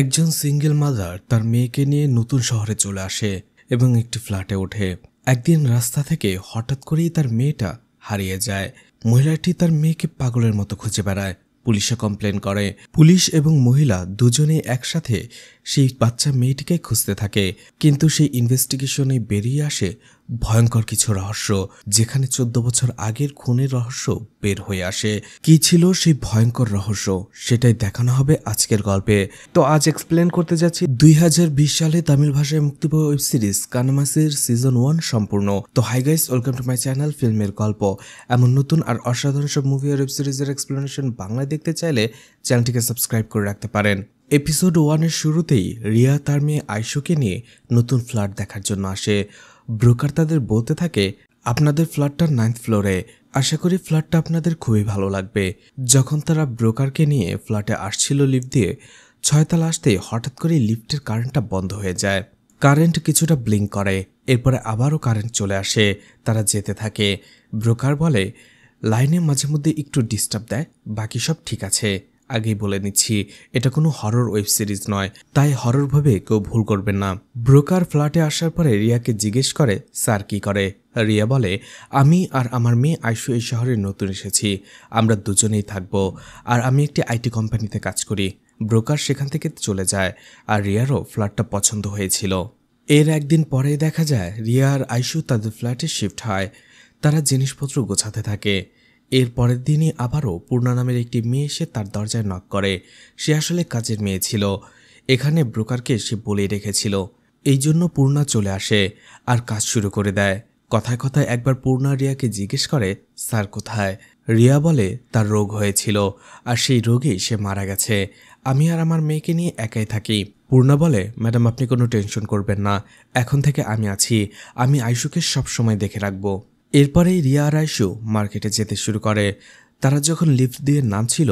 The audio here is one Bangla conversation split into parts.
একজন সিঙ্গেল মাদার তার মেয়েকে নিয়ে নতুন শহরে চলে আসে এবং একটি ফ্ল্যাটে ওঠে। একদিন রাস্তা থেকে হঠাৎ করেই তার মেয়েটা হারিয়ে যায়। মহিলাটি তার মেয়েকে পাগলের মতো খুঁজে বেড়ায়। পুলিশে কমপ্লেন করে। পুলিশ এবং মহিলা দুজনেই একসাথে সেই বাচ্চা মেয়েটিকে খুঁজতে থাকে, কিন্তু সেই ইনভেস্টিগেশনে বেরিয়ে আসে ভয়ঙ্কর কিছু রহস্য, যেখানে 14 বছর আগের খুনের রহস্য বের হয়ে আসে। কি ছিল সেই ভয়ঙ্কর রহস্য সেটাই দেখানো হবে আজকের গল্পে। তো আজ এক্সপ্লেন করতে যাচ্ছি 2020 সালে তামিল ভাষায় মুক্তি পাওয়া ওয়েব সিরিজ কানামাসির সিজন 1 সম্পূর্ণ। তো hi guys, welcome to my channel ফিল্মের গল্প। এমন নতুন আর অসাধারণ সব মুভি আর ওয়েব সিরিজের এক্সপ্লেনেশন বাংলায় দেখতে চাইলে চ্যানেলটিকে সাবস্ক্রাইব করে রাখতে পারেন। এপিসোড 1 এর শুরুতেই রিয়া তার মেয়ে আয়শুকে নিয়ে নতুন ফ্ল্যাট দেখার জন্য আসে। ব্রোকার তাদের বলতে থাকে, আপনাদের ফ্ল্যাটটা 9th ফ্লোরে, আশা করি ফ্ল্যাটটা আপনাদের খুবই ভালো লাগবে। যখন তারা ব্রোকারকে নিয়ে ফ্ল্যাটে আসছিল লিফট দিয়ে, 6 তলা আসতেই হঠাৎ করে লিফটের কারেন্টটা বন্ধ হয়ে যায়। কারেন্ট কিছুটা ব্লিঙ্ক করে, এরপরে আবারও কারেন্ট চলে আসে। তারা যেতে থাকে। ব্রোকার বলে, লাইনে মাঝে মধ্যে একটু ডিস্টার্ব দেয়, বাকি সব ঠিক আছে। আগেই বলে নিচ্ছি, এটা কোনো হরর ওয়েব সিরিজ নয়, তাই হরর ভাবে কেউ ভুল করবেন না। ব্রোকার ফ্ল্যাটে আসার পরে রিয়াকে জিজ্ঞেস করে, স্যার কি করে? রিয়া বলে, আমি আর আমার মেয়ে আয়শু এই শহরে নতুন এসেছি, আমরা দুজনেই থাকবো, আর আমি একটি আইটি কোম্পানিতে কাজ করি। ব্রোকার সেখান থেকে চলে যায়, আর রিয়ারও ফ্ল্যাটটা পছন্দ হয়েছিল। এর একদিন পরে দেখা যায় রিয়া আর আয়শু তাদের ফ্ল্যাটে শিফট হয়। তারা জিনিসপত্র গোছাতে থাকে। এর পরের দিনই আবারও পূর্ণা নামের একটি মেয়ে এসে তার দরজায় নক করে। সে আসলে কাজের মেয়ে ছিল। এখানে ব্রোকারকে সে বলে রেখেছিল, এই জন্য পূর্ণা চলে আসে আর কাজ শুরু করে দেয়। কথায় কথায় একবার পূর্ণা রিয়াকে জিজ্ঞেস করে, স্যার কোথায়? রিয়া বলে তার রোগ হয়েছিল, আর সেই রোগেই সে মারা গেছে। আমি আর আমার মেয়েকে নিয়ে একাই থাকি। পূর্ণা বলে, ম্যাডাম আপনি কোনো টেনশন করবেন না, এখন থেকে আমি আছি, আমি আয়শুকে সবসময় দেখে রাখবো। এরপরেই রিয়া আর আয়শু মার্কেটে যেতে শুরু করে। তারা যখন লিফট দিয়ে নামছিল,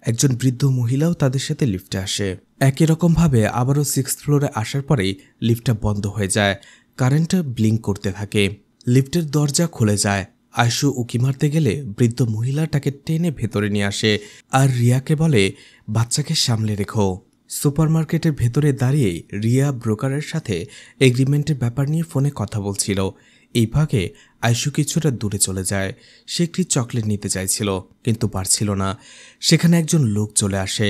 একজন বৃদ্ধ মহিলাও তাদের সাথে লিফটে আসে। একই রকমভাবে আবারও 6th ফ্লোরে আসার পরেই লিফটটা বন্ধ হয়ে যায়। কারেন্টটা ব্লিঙ্ক করতে থাকে। লিফটের দরজা খুলে যায়। আয়শু উকি মারতে গেলে বৃদ্ধ মহিলাটাকে টেনে ভেতরে নিয়ে আসে, আর রিয়াকে বলে, বাচ্চাকে সামলে রেখো। সুপারমার্কেটের ভেতরে দাঁড়িয়ে রিয়া ব্রোকারের সাথে এগ্রিমেন্টের ব্যাপার নিয়ে ফোনে কথা বলছিল। এই ভাগে আয়শু কিছুটা দূরে চলে যায়। সে একটি চকলেট নিতে চাইছিল, কিন্তু পারছিল না। সেখানে একজন লোক চলে আসে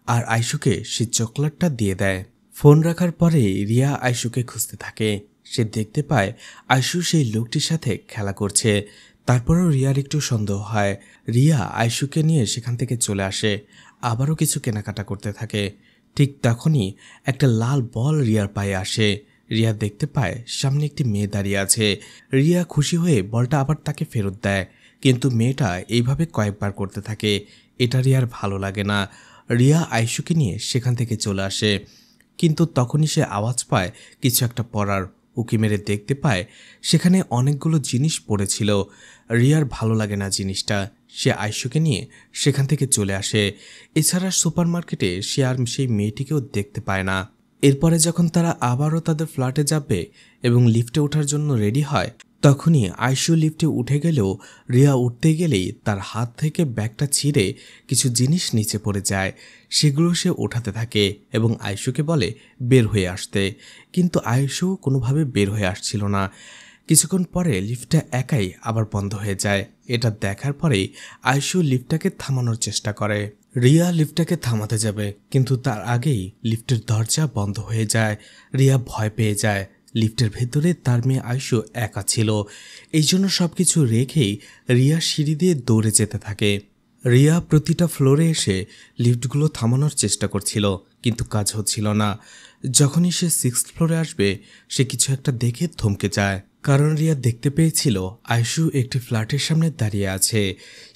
আর আয়শুকে সেই চকলেটটা দিয়ে দেয়। ফোন রাখার পরে রিয়া আয়শুকে খুঁজতে থাকে। সে দেখতে পায় আয়শু সেই লোকটির সাথে খেলা করছে। তারপরও রিয়ার একটু সন্দেহ হয়। রিয়া আয়শুকে নিয়ে সেখান থেকে চলে আসে, আবারও কিছু কেনাকাটা করতে থাকে। ঠিক তখনই একটা লাল বল রিয়ার পায়ে আসে। রিয়া দেখতে পায় সামনে একটি মেয়ে দাঁড়িয়ে আছে। রিয়া খুশি হয়ে বলটা আবার তাকে ফেরত দেয়, কিন্তু মেয়েটা এইভাবে কয়েকবার করতে থাকে। এটা রিয়ার ভালো লাগে না। রিয়া আয়শুকে নিয়ে সেখান থেকে চলে আসে, কিন্তু তখনই সে আওয়াজ পায় কিছু একটা পড়ার। উকি মেরে দেখতে পায় সেখানে অনেকগুলো জিনিস পড়েছিল। রিয়ার ভালো লাগে না জিনিসটা। সে আয়শুকে নিয়ে সেখান থেকে চলে আসে। এছাড়া সুপারমার্কেটে সে আর সেই মেয়েটিকেও দেখতে পায় না। এরপরে যখন তারা আবারও তাদের ফ্ল্যাটে যাবে এবং লিফটে ওঠার জন্য রেডি হয়, তখনই আয়শু লিফটে উঠে গেলেও রিয়া উঠতে গেলেই তার হাত থেকে ব্যাগটা ছিঁড়ে কিছু জিনিস নিচে পড়ে যায়। সেগুলো সে ওঠাতে থাকে এবং আয়শুকে বলে বের হয়ে আসতে, কিন্তু আয়শু কোনোভাবে বের হয়ে আসছিল না। কিছুক্ষণ পরে লিফটটা একাই আবার বন্ধ হয়ে যায়। এটা দেখার পরেই আয়শু লিফটটাকে থামানোর চেষ্টা করে। রিয়া লিফটটাকে থামাতে যাবে, কিন্তু তার আগেই লিফটের দরজা বন্ধ হয়ে যায়। রিয়া ভয় পেয়ে যায়। লিফটের ভেতরে তার মেয়ে আয়শু একা ছিল। এই জন্য সবকিছু রেখেই রিয়া সিঁড়ি দিয়ে দৌড়ে যেতে থাকে। রিয়া প্রতিটা ফ্লোরে এসে লিফটগুলো থামানোর চেষ্টা করছিল, কিন্তু কাজ হচ্ছিল না। যখনই সে 6th ফ্লোরে আসবে, সে কিছু একটা দেখে থমকে যায়, কারণ রিয়া দেখতে পেয়েছিল আয়শু একটি ফ্ল্যাটের সামনে দাঁড়িয়ে আছে।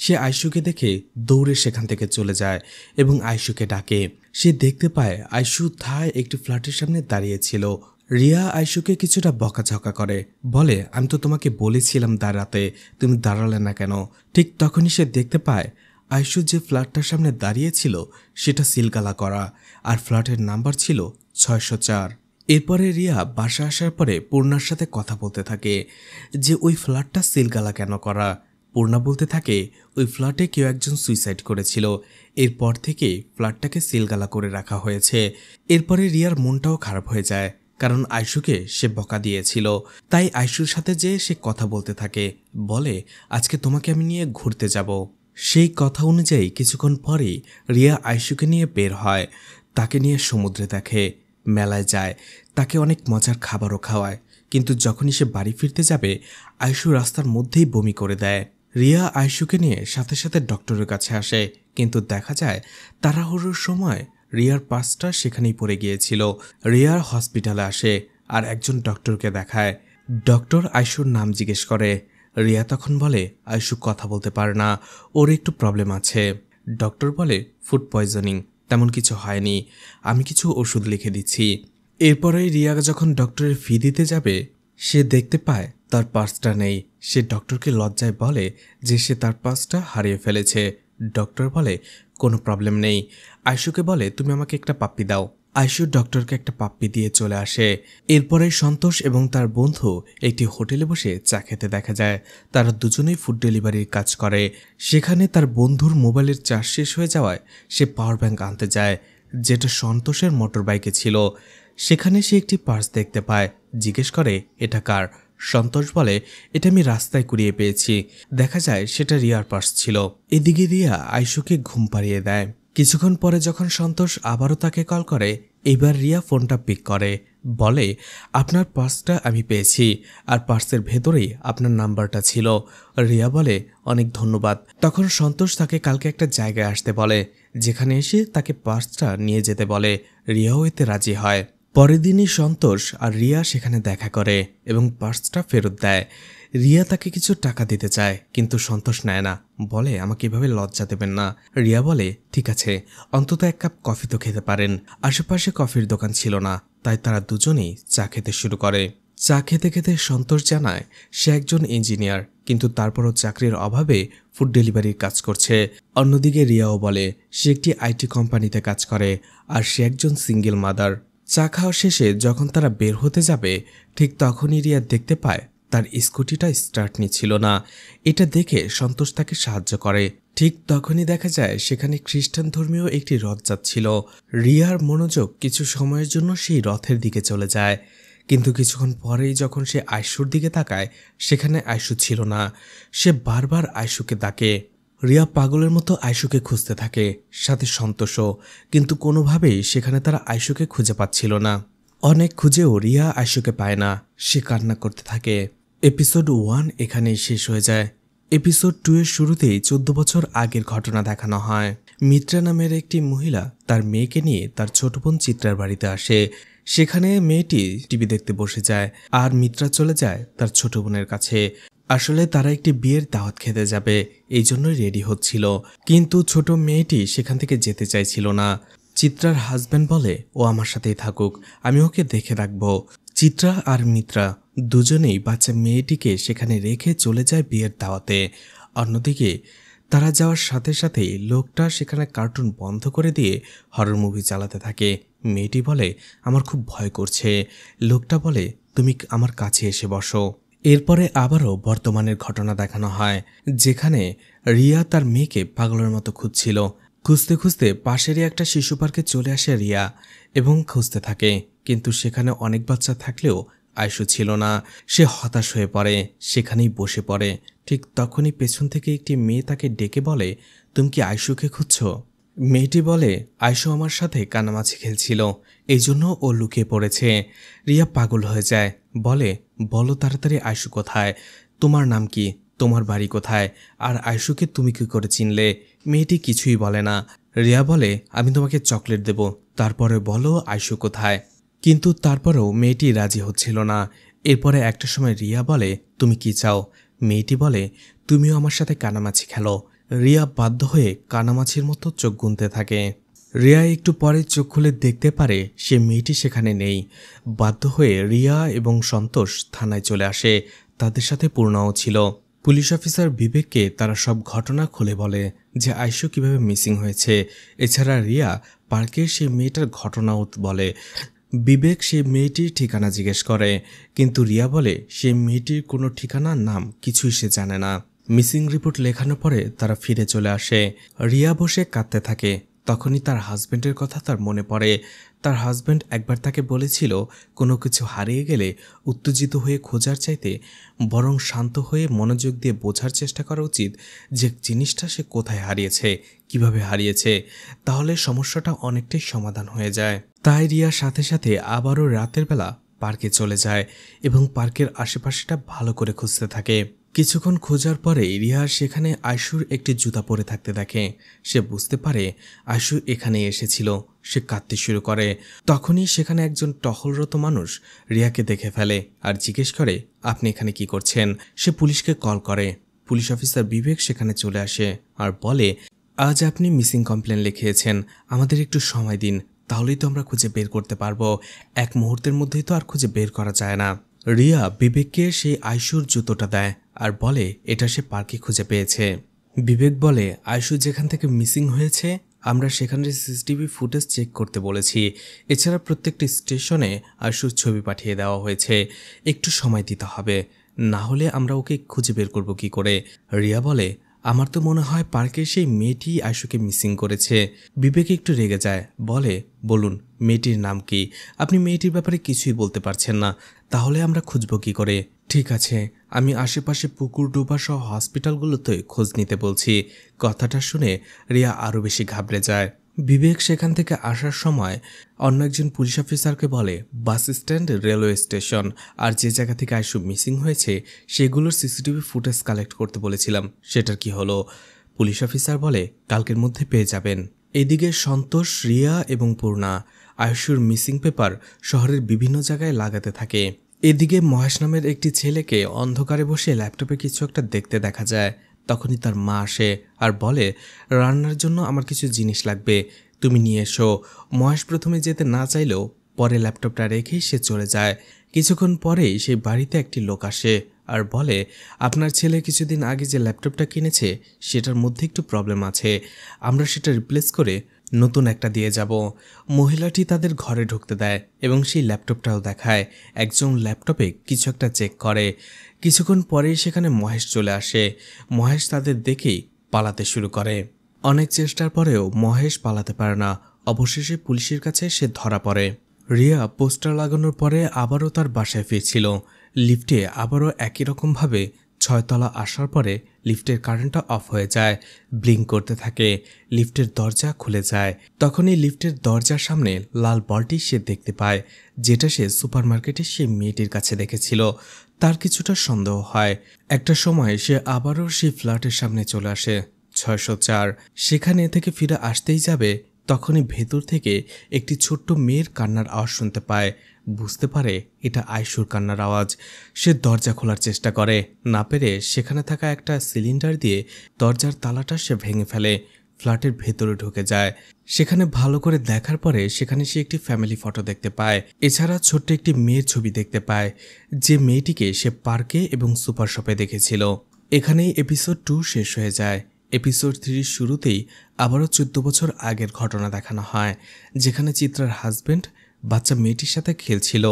সে আয়শুকে দেখে দৌড়ে সেখান থেকে চলে যায় এবং আয়শুকে ডাকে। সে দেখতে পায় আয়শু থায় একটি ফ্ল্যাটের সামনে দাঁড়িয়েছিল। রিয়া আয়শুকে কিছুটা বকাঝকা করে, বলে, আমি তো তোমাকে বলেছিলাম দাঁড়াতে, তুমি দাঁড়ালে না কেন? ঠিক তখনই সে দেখতে পায় আয়শু যে ফ্ল্যাটটার সামনে দাঁড়িয়েছিল সেটা সিলগালা করা, আর ফ্ল্যাটের নাম্বার ছিল 604। এরপরে রিয়া বাসা আসার পরে পূর্ণার সাথে কথা বলতে থাকে যে ওই ফ্ল্যাটটা সিলগালা কেন করা। পূর্ণা বলতে থাকে ওই ফ্ল্যাটে কেউ একজন সুইসাইড করেছিল, এরপর থেকে ফ্ল্যাটটাকে সিলগালা করে রাখা হয়েছে। এরপরে রিয়ার মনটাও খারাপ হয়ে যায়, কারণ আয়শুকে সে বকা দিয়েছিল। তাই আয়শুর সাথে যে সে কথা বলতে থাকে, বলে আজকে তোমাকে আমি নিয়ে ঘুরতে যাব। সেই কথা অনুযায়ী কিছুক্ষণ পরেই রিয়া আয়শুকে নিয়ে বের হয়, তাকে নিয়ে সমুদ্রে দেখে, মেলায় যায়, তাকে অনেক মজার খাবারও খাওয়ায়। কিন্তু যখনই সে বাড়ি ফিরতে যাবে, আয়শু রাস্তার মধ্যেই বমি করে দেয়। রিয়া আয়শুকে নিয়ে সাথে সাথে ডক্টরের কাছে আসে, কিন্তু দেখা যায় তাড়াহুড়োর সময় রিয়ার পার্সটা সেখানেই পড়ে গিয়েছিল। রিয়ার হসপিটালে আসে আর একজন ডক্টরকে দেখায়। ডক্টর আয়শুর নাম জিজ্ঞেস করে। রিয়া তখন বলে আয়শু কথা বলতে পারে না, ওর একটু প্রবলেম আছে। ডক্টর বলে ফুড পয়জনিং, তেমন কিছু হয়নি, আমি কিছু ওষুধ লিখে দিচ্ছি। এরপরে রিয়া যখন ডক্টরের ফি দিতে যাবে, সে দেখতে পায় তার পার্সটা নেই। সে ডক্টরকে লজ্জায় বলে যে সে তার পার্সটা হারিয়ে ফেলেছে। ডক্টর বলে কোনো প্রবলেম নেই। আয়শুকে বলে তুমি আমাকে একটা পাপ্পি দাও। আয়শু ডক্টরকে একটা পাপ্পি দিয়ে চলে আসে। এরপরে সন্তোষ এবং তার বন্ধু একটি হোটেলে বসে চা খেতে দেখা যায়। তারা দুজনেই ফুড ডেলিভারির কাজ করে। সেখানে তার বন্ধুর মোবাইলের চার্জ শেষ হয়ে যাওয়ায় সে পাওয়ার ব্যাংক আনতে যায়, যেটা সন্তোষের মোটর বাইকে ছিল। সেখানে সে একটি পার্স দেখতে পায়, জিজ্ঞেস করে এটা কার। সন্তোষ বলে এটা আমি রাস্তায় কুড়িয়ে পেয়েছি। দেখা যায় সেটা রিয়ার পার্স ছিল। এদিকে রিয়া আয়শুকে ঘুম পাড়িয়ে দেয়। কিছুক্ষণ পরে যখন সন্তোষ আবারও তাকে কল করে, এবার রিয়া ফোনটা পিক করে, বলে আপনার পার্সটা আমি পেয়েছি, আর পার্সের ভেতরেই আপনার নাম্বারটা ছিল। রিয়া বলে অনেক ধন্যবাদ। তখন সন্তোষ তাকে কালকে একটা জায়গায় আসতে বলে, যেখানে এসে তাকে পার্সটা নিয়ে যেতে বলে। রিয়াও এতে রাজি হয়। পরের দিনই সন্তোষ আর রিয়া সেখানে দেখা করে এবং পার্সটা ফেরত দেয়। রিয়া তাকে কিছু টাকা দিতে চায়, কিন্তু সন্তোষ নেয় না, বলে আমাকে এভাবে লজ্জা দেবেন না। রিয়া বলে ঠিক আছে, অন্তত এক কাপ কফি তো খেতে পারেন। আশেপাশে কফির দোকান ছিল না, তাই তারা দুজনেই চা খেতে শুরু করে। চা খেতে খেতে সন্তোষ জানায় সে একজন ইঞ্জিনিয়ার, কিন্তু তারপরও চাকরির অভাবে ফুড ডেলিভারির কাজ করছে। অন্যদিকে রিয়াও বলে সে একটি আইটি কোম্পানিতে কাজ করে, আর সে একজন সিঙ্গেল মাদার। চা খাওয়া শেষে যখন তারা বের হতে যাবে, ঠিক তখনই রিয়া দেখতে পায় তার স্কুটিটা স্টার্ট নিচ্ছিল না। এটা দেখে সন্তোষ তাকে সাহায্য করে। ঠিক তখনই দেখা যায় সেখানে খ্রিস্টান ধর্মীয় একটি রথ যাচ্ছিল। রিয়ার মনোযোগ কিছু সময়ের জন্য সেই রথের দিকে চলে যায়, কিন্তু কিছুক্ষণ পরেই যখন সে আয়শুর দিকে তাকায়, সেখানে আয়শু ছিল না। সে বারবার আয়শুকে ডাকে। রিয়া পাগলের মতো আয়শুকে খুঁজতে থাকে, সাথে সন্তোষও, কিন্তু কোনোভাবেই সেখানে তারা আয়শুকে খুঁজে পাচ্ছিল না। অনেক খুঁজেও রিয়া আয়শুকে পায় না। সে কান্না করতে থাকে। এপিসোড 1 এখানেই শেষ হয়ে যায়। এপিসোড 2 এর শুরুতেই 14 বছর আগের ঘটনা দেখানো হয়। মিত্রা নামের একটি মহিলা তার মেয়েকে নিয়ে তার ছোট বোন চিত্রার বাড়িতে আসে। সেখানে মেয়েটি টিভি দেখতে বসে যায়, আর মিত্রা চলে যায় তার ছোট বোনের কাছে। আসলে তারা একটি বিয়ের দাওয়াত খেতে যাবে, এই জন্যই রেডি হচ্ছিল, কিন্তু ছোট মেয়েটি সেখান থেকে যেতে চাইছিল না। চিত্রার হাজব্যান্ড বলে ও আমার সাথেই থাকুক, আমি ওকে দেখে রাখবো। চিত্রা আর মিত্রা দুজনেই বাচ্চা মেয়েটিকে সেখানে রেখে চলে যায় বিয়ের দাওয়াতে। অন্যদিকে তারা যাওয়ার সাথে সাথেই লোকটা সেখানে কার্টুন বন্ধ করে দিয়ে হরর মুভি চালাতে থাকে। মেয়েটি বলে আমার খুব ভয় করছে। লোকটা বলে তুমি আমার কাছে এসে বসো। এরপরে আবারও বর্তমানের ঘটনা দেখানো হয়, যেখানে রিয়া তার মেয়েকে পাগলের মতো খুঁজছিল। খুঁজতে খুঁজতে পাশেরই একটা শিশু পার্কে চলে আসে রিয়া এবং খুঁজতে থাকে, কিন্তু সেখানে অনেক বাচ্চা থাকলেও আয়শু ছিল না। সে হতাশ হয়ে পড়ে, সেখানেই বসে পড়ে। ঠিক তখনই পেছন থেকে একটি মেয়ে তাকে ডেকে বলে তুমি কি আয়শুকে খুঁজছো? মেয়েটি বলে আয়শু আমার সাথে কানামাছি খেলছিল, এই জন্য ও লুকিয়ে পড়েছে। রিয়া পাগল হয়ে যায়, বলে বলো তাড়াতাড়ি আয়শু কোথায়, তোমার নাম কি, তোমার বাড়ি কোথায়, আর আয়শুকে তুমি কি করে চিনলে? মেয়েটি কিছুই বলে না। রিয়া বলে আমি তোমাকে চকলেট দেব, তারপরে বলো আয়শু কোথায়। কিন্তু তারপরেও মেয়েটি রাজি হচ্ছিল না। এরপরে একটা সময় রিয়া বলে তুমি কি চাও? মেয়েটি বলে তুমিও আমার সাথে কানামাছি খেলো। রিয়া বাধ্য হয়ে কানামাছির মতো চোখ গুনতে থাকে। রিয়া একটু পরে চোখ খুলে দেখতে পারে সে মেয়েটি সেখানে নেই। বাধ্য হয়ে রিয়া এবং সন্তোষ থানায় চলে আসে, তাদের সাথে পূর্ণাও ছিল। পুলিশ অফিসার বিবেককে তারা সব ঘটনা খুলে বলে যে আয়শু কিভাবে মিসিং হয়েছে। এছাড়া রিয়া পার্কের সেই মেয়েটার ঘটনাও বলে। বিবেক সেই মেয়েটির ঠিকানা জিজ্ঞেস করে, কিন্তু রিয়া বলে সেই মেয়েটির কোনো ঠিকানা নাম কিছুই সে জানে না। মিসিং রিপোর্ট লেখানোর পরে তারা ফিরে চলে আসে। রিয়া বসে কাঁদতে থাকে। তখনই তার হাজবেন্ডের কথা তার মনে পড়ে। তার হাজবেন্ড একবার তাকে বলেছিল কোনো কিছু হারিয়ে গেলে উত্তেজিত হয়ে খোঁজার চাইতে বরং শান্ত হয়ে মনোযোগ দিয়ে বোঝার চেষ্টা করা উচিত যে জিনিসটা সে কোথায় হারিয়েছে, কিভাবে হারিয়েছে। তাহলে সমস্যাটা অনেকটাই সমাধান হয়ে যায়। তাই রিয়ার সাথে সাথে আবারও রাতের বেলা পার্কে চলে যায় এবং পার্কের আশেপাশেটা ভালো করে খুঁজতে থাকে। কিছুক্ষণ খোঁজার পরে রিয়া সেখানে আয়শুর একটি জুতা পরে থাকতে দেখে। সে বুঝতে পারে আয়শু এখানে এসেছিল। সে কাঁদতে শুরু করে। তখনই সেখানে একজন টহলরত মানুষ রিয়াকে দেখে ফেলে আর জিজ্ঞেস করে, আপনি এখানে কি করছেন? সে পুলিশকে কল করে। পুলিশ অফিসার বিবেক সেখানে চলে আসে আর বলে, আজ আপনি মিসিং কমপ্লেন লিখিয়েছেন, আমাদের একটু সময় দিন, তাহলেই তো আমরা খুঁজে বের করতে পারবো। এক মুহূর্তের মধ্যেই তো আর খুঁজে বের করা যায় না। রিয়া বিবেককে সেই আয়শুর জুতোটা দেয় আর বলে এটা সে পার্কে খুঁজে পেয়েছে। বিবেক বলে, আয়শু যেখান থেকে মিসিং হয়েছে আমরা সেখানে সিসিটিভি ফুটেজ চেক করতে বলেছি। এছাড়া প্রত্যেকটি স্টেশনে আয়শুর ছবি পাঠিয়ে দেওয়া হয়েছে। একটু সময় দিতে হবে, না হলে আমরা ওকে খুঁজে বের করব কি করে। রিয়া বলে, আমার তো মনে হয় পার্কে সেই মেয়েটি আয়শুকে মিসিং করেছে। বিবেক একটু রেগে যায়, বলে, বলুন মেয়েটির নাম কি? আপনি মেয়েটির ব্যাপারে কিছুই বলতে পারছেন না, তাহলে আমরা খুঁজব কি করে? ঠিক আছে, আমি আশেপাশে পুকুর ডোবা সহ হসপিটালগুলোতে খোঁজ নিতে বলছি। কথাটা শুনে রিয়া আরও বেশি ঘাবড়ে যায়। বিবেক সেখান থেকে আসার সময় অন্য একজন পুলিশ অফিসারকে বলে, বাস স্ট্যান্ড, রেলওয়ে স্টেশন আর যে জায়গা থেকে আয়শু মিসিং হয়েছে সেগুলোর সিসিটিভি ফুটেজ কালেক্ট করতে বলেছিলাম, সেটার কি হলো? পুলিশ অফিসার বলে, কালকের মধ্যে পেয়ে যাবেন। এদিকে সন্তোষ, রিয়া এবং পূর্ণা আয়শুর মিসিং পেপার শহরের বিভিন্ন জায়গায় লাগাতে থাকে। এদিকে মহেশ নামের একটি ছেলেকে অন্ধকারে বসে ল্যাপটপে কিছু একটা দেখতে দেখা যায়। তখনই তার মা আসে আর বলে, রান্নার জন্য আমার কিছু জিনিস লাগবে, তুমি নিয়ে এসো। মহেশ প্রথমে যেতে না চাইলেও পরে ল্যাপটপটা রেখেই সে চলে যায়। কিছুক্ষণ পরেই সেই বাড়িতে একটি লোক আসে আর বলে, আপনার ছেলে কিছুদিন আগে যে ল্যাপটপটা কিনেছে সেটার মধ্যে একটু প্রবলেম আছে, আমরা সেটা রিপ্লেস করে নতুন একটা দিয়ে যাব। মহিলাটি তাদের ঘরে ঢুকতে দেয় এবং সেই ল্যাপটপটাও দেখায়। একজন ল্যাপটপে কিছু একটা চেক করে। কিছুক্ষণ পরেই সেখানে মহেশ চলে আসে। মহেশ তাদের দেখেই পালাতে শুরু করে। অনেক চেষ্টার পরেও মহেশ পালাতে পারে না। অবশেষে পুলিশের কাছে সে ধরা পড়ে। রিয়া পোস্টার লাগানোর পরে আবারও তার বাসায় ফিরছিল। লিফটে আবারও একই রকমভাবে 6 তলা আসার পরে লিফটের কারেন্টটা অফ হয়ে যায়, ব্লিঙ্ক করতে থাকে। লিফটের দরজা খুলে যায়। তখনই লিফটের দরজার সামনে লাল বলটি সে দেখতে পায়, যেটা সে সুপারমার্কেটে সেই মেয়েটির কাছে দেখেছিল। তার কিছুটা সন্দেহ হয়। একটা সময় সে আবারও সেই ফ্ল্যাটের সামনে চলে আসে, 604। সেখানে থেকে ফিরে আসতেই যাবে, তখনই ভেতর থেকে একটি ছোট্ট মেয়ের কান্নার আওয়াজ শুনতে পায়। বুঝতে পারে এটা আয়শুর কান্নার আওয়াজ। সে দরজা খোলার চেষ্টা করে, না পেরে সেখানে থাকা একটা সিলিন্ডার দিয়ে দরজার তালাটা সে ভেঙে ফেলে। ফ্ল্যাটের ভেতরে ঢুকে যায়। সেখানে ভালো করে দেখার পরে সেখানে সে একটি ফ্যামিলি ফটো দেখতে পায়। এছাড়া ছোট্ট একটি মেয়ের ছবি দেখতে পায়, যে মেয়েটিকে সে পার্কে এবং সুপার শপে দেখেছিল। এখানেই এপিসোড 2 শেষ হয়ে যায়। এপিসোড 3 শুরুতেই আবারও 14 বছর আগের ঘটনা দেখানো হয়, যেখানে চিত্রার হাজবেন্ড বাচ্চা মেয়েটির সাথে খেলছিল।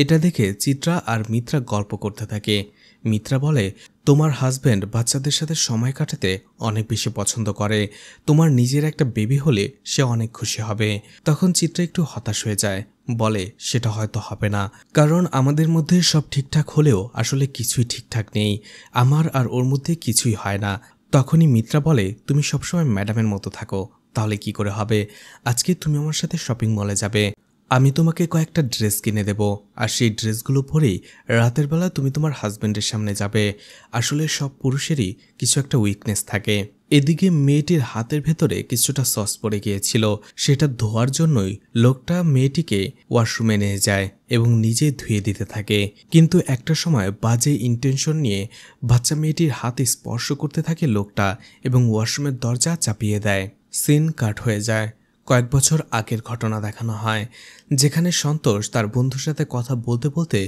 এটা দেখে চিত্রা আর মিত্রা গল্প করতে থাকে। মিত্রা বলে, তোমার হাজবেন্ড বাচ্চাদের সাথে সময় কাটাতে অনেক বেশি পছন্দ করে, তোমার নিজের একটা বেবি হলে সে অনেক খুশি হবে। তখন চিত্রা একটু হতাশ হয়ে যায়, বলে সেটা হয়তো হবে না, কারণ আমাদের মধ্যে সব ঠিকঠাক হলেও আসলে কিছুই ঠিকঠাক নেই, আমার আর ওর মধ্যে কিছুই হয় না। তখনই মিত্রা বলে, তুমি সবসময় ম্যাডামের মতো থাকো, তাহলে কি করে হবে? আজকে তুমি আমার সাথে শপিং মলে যাবে, আমি তোমাকে কয়েকটা ড্রেস কিনে দেব, আর সেই ড্রেসগুলো পরেই রাতের বেলা তুমি তোমার হাজবেন্ডের সামনে যাবে। আসলে সব পুরুষেরই কিছু একটা উইকনেস থাকে। এদিকে মেয়েটির হাতের ভেতরে কিছুটা সস পড়ে গিয়েছিল, সেটা ধোয়ার জন্যই লোকটা মেয়েটিকে ওয়াশরুমে নিয়ে যায় এবং নিজে ধুয়ে দিতে থাকে। কিন্তু একটা সময় বাজে ইন্টেনশন নিয়ে বাচ্চা মেয়েটির হাতে স্পর্শ করতে থাকে লোকটা এবং ওয়াশরুমের দরজা চাপিয়ে দেয়। সিন কাট হয়ে যায়। কয়েক বছর আগের ঘটনা দেখানো হয়, যেখানে সন্তোষ তার বন্ধুর সাথে কথা বলতে বলতে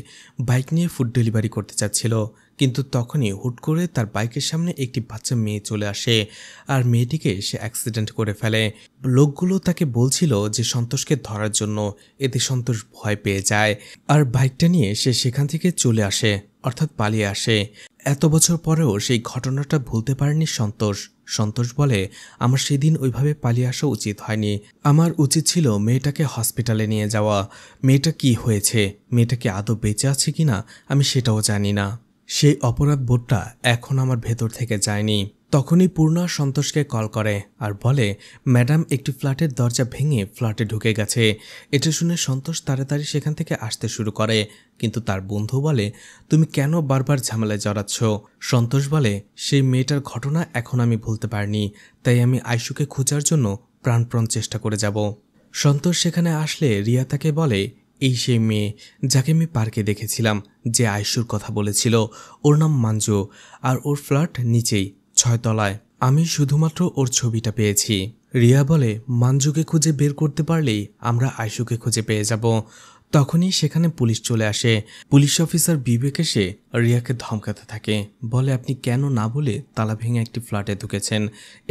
বাইক নিয়ে ফুড ডেলিভারি করতে চাচ্ছিল, কিন্তু তখনই হুট করে তার বাইকের সামনে একটি বাচ্চা মেয়ে চলে আসে আর মেয়েটিকে সে অ্যাক্সিডেন্ট করে ফেলে। লোকগুলো তাকে বলছিল যে সন্তোষকে ধরার জন্য, এতে সন্তোষ ভয় পেয়ে যায় আর বাইকটা নিয়ে সে সেখান থেকে চলে আসে, অর্থাৎ পালিয়ে আসে। এত বছর পরেও সেই ঘটনাটা ভুলতে পারেনি সন্তোষ। সন্তোষ বলে, আমার সেদিন ওইভাবে পালিয়ে আসা উচিত হয়নি। আমার উচিত ছিল মেয়েটাকে হসপিটালে নিয়ে যাওয়া। মেয়েটা কি হয়েছে, মেয়েটা কি আদৌ বেঁচে আছে কিনা আমি সেটাও জানি না। সেই অপরাধ বোধটা এখন আমার ভেতর থেকে যায়নি। তখনই পূর্ণা সন্তোষকে কল করে আর বলে, ম্যাডাম একটি ফ্ল্যাটের দরজা ভেঙে ফ্ল্যাটে ঢুকে গেছে। এটা শুনে সন্তোষ তাড়াতাড়ি সেখান থেকে আসতে শুরু করে, কিন্তু তার বন্ধু বলে, তুমি কেন বারবার ঝামেলায় জড়াচ্ছ? সন্তোষ বলে, সেই মেয়েটার ঘটনা এখন আমি ভুলতে পারিনি, তাই আমি আয়ুষকে খোঁজার জন্য প্রাণপণ চেষ্টা করে যাব। সন্তোষ সেখানে আসলে রিয়া তাকে বলে, এই সেই মেয়ে যাকে আমি পার্কে দেখেছিলাম, যে আয়ুষর কথা বলেছিল। ওর নাম মাঞ্জু, আর ওর ফ্ল্যাট নিচেই 6 তলায়। আমি শুধুমাত্র ওর ছবিটা পেয়েছি। রিয়া বলে, মাঞ্জুকে খুঁজে বের করতে পারলেই আমরা আয়ুষকে খুঁজে পেয়ে যাব। তখনই সেখানে পুলিশ চলে আসে। পুলিশ অফিসার বিবেক এসে রিয়াকে ধমকাতে থাকে, বলে, আপনি কেন না বলে তালা ভেঙে একটি ফ্ল্যাটে ঢুকেছেন?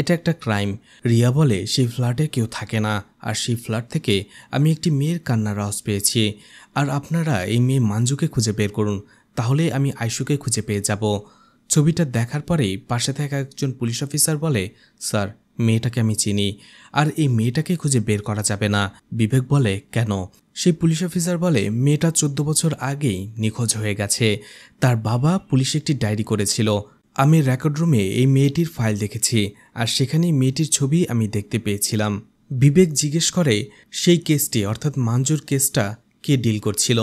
এটা একটা ক্রাইম। রিয়া বলে, সেই ফ্ল্যাটে কেউ থাকে না, আর সেই ফ্ল্যাট থেকে আমি একটি মেয়ের কান্নার আওয়াজ পেয়েছি। আর আপনারা এই মেয়ে মাঞ্জুকে খুঁজে বের করুন, তাহলে আমি আয়ুষকে খুঁজে পেয়ে যাব। ছবিটা দেখার পরেই পাশে থাকা একজন পুলিশ অফিসার বলে, স্যার, মেয়েটাকে আমি চিনি, আর এই মেয়েটাকে খুঁজে বের করা যাবে না। বিবেক বলে, কেন? সেই পুলিশ অফিসার বলে, মেয়েটা 14 বছর আগেই নিখোঁজ হয়ে গেছে। তার বাবা পুলিশে একটি ডায়েরি করেছিল। আমি রেকর্ড রুমে এই মেয়েটির ফাইল দেখেছি, আর সেখানেই মেয়েটির ছবি আমি দেখতে পেয়েছিলাম। বিবেক জিজ্ঞেস করে, সেই কেসটি অর্থাৎ মাঞ্জুর কেসটা কে ডিল করছিল?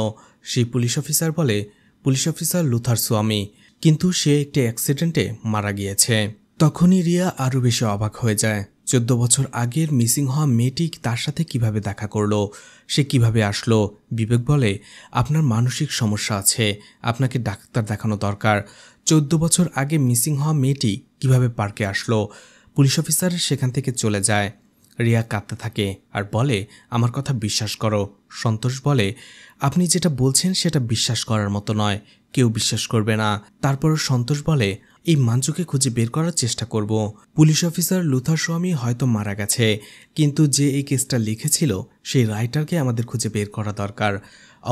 সেই পুলিশ অফিসার বলে, পুলিশ অফিসার লুথার স্বামী, কিন্তু সে একটি অ্যাক্সিডেন্টে মারা গিয়েছে। তখনই রিয়া আরও বেশি অবাক হয়ে যায়। 14 বছর আগের মিসিং হওয়া মেয়েটি তার সাথে কিভাবে দেখা করলো, সে কিভাবে আসলো? বিবেক বলে, আপনার মানসিক সমস্যা আছে, আপনাকে ডাক্তার দেখানো দরকার। 14 বছর আগে মিসিং হওয়া মেয়েটি কিভাবে পার্কে আসলো? পুলিশ অফিসার সেখান থেকে চলে যায়। রিয়া কাঁদতে থাকে আর বলে, আমার কথা বিশ্বাস করো। সন্তোষ বলে, আপনি যেটা বলছেন সেটা বিশ্বাস করার মতো নয়, কেউ বিশ্বাস করবে না। তারপরও সন্তোষ বলে, এই মাঞ্জুকে খুঁজে বের করার চেষ্টা করব। পুলিশ অফিসার লুথার স্বামী হয়তো মারা গেছে, কিন্তু যে এই কেসটা লিখেছিল সেই রাইটারকে আমাদের খুঁজে বের করা দরকার।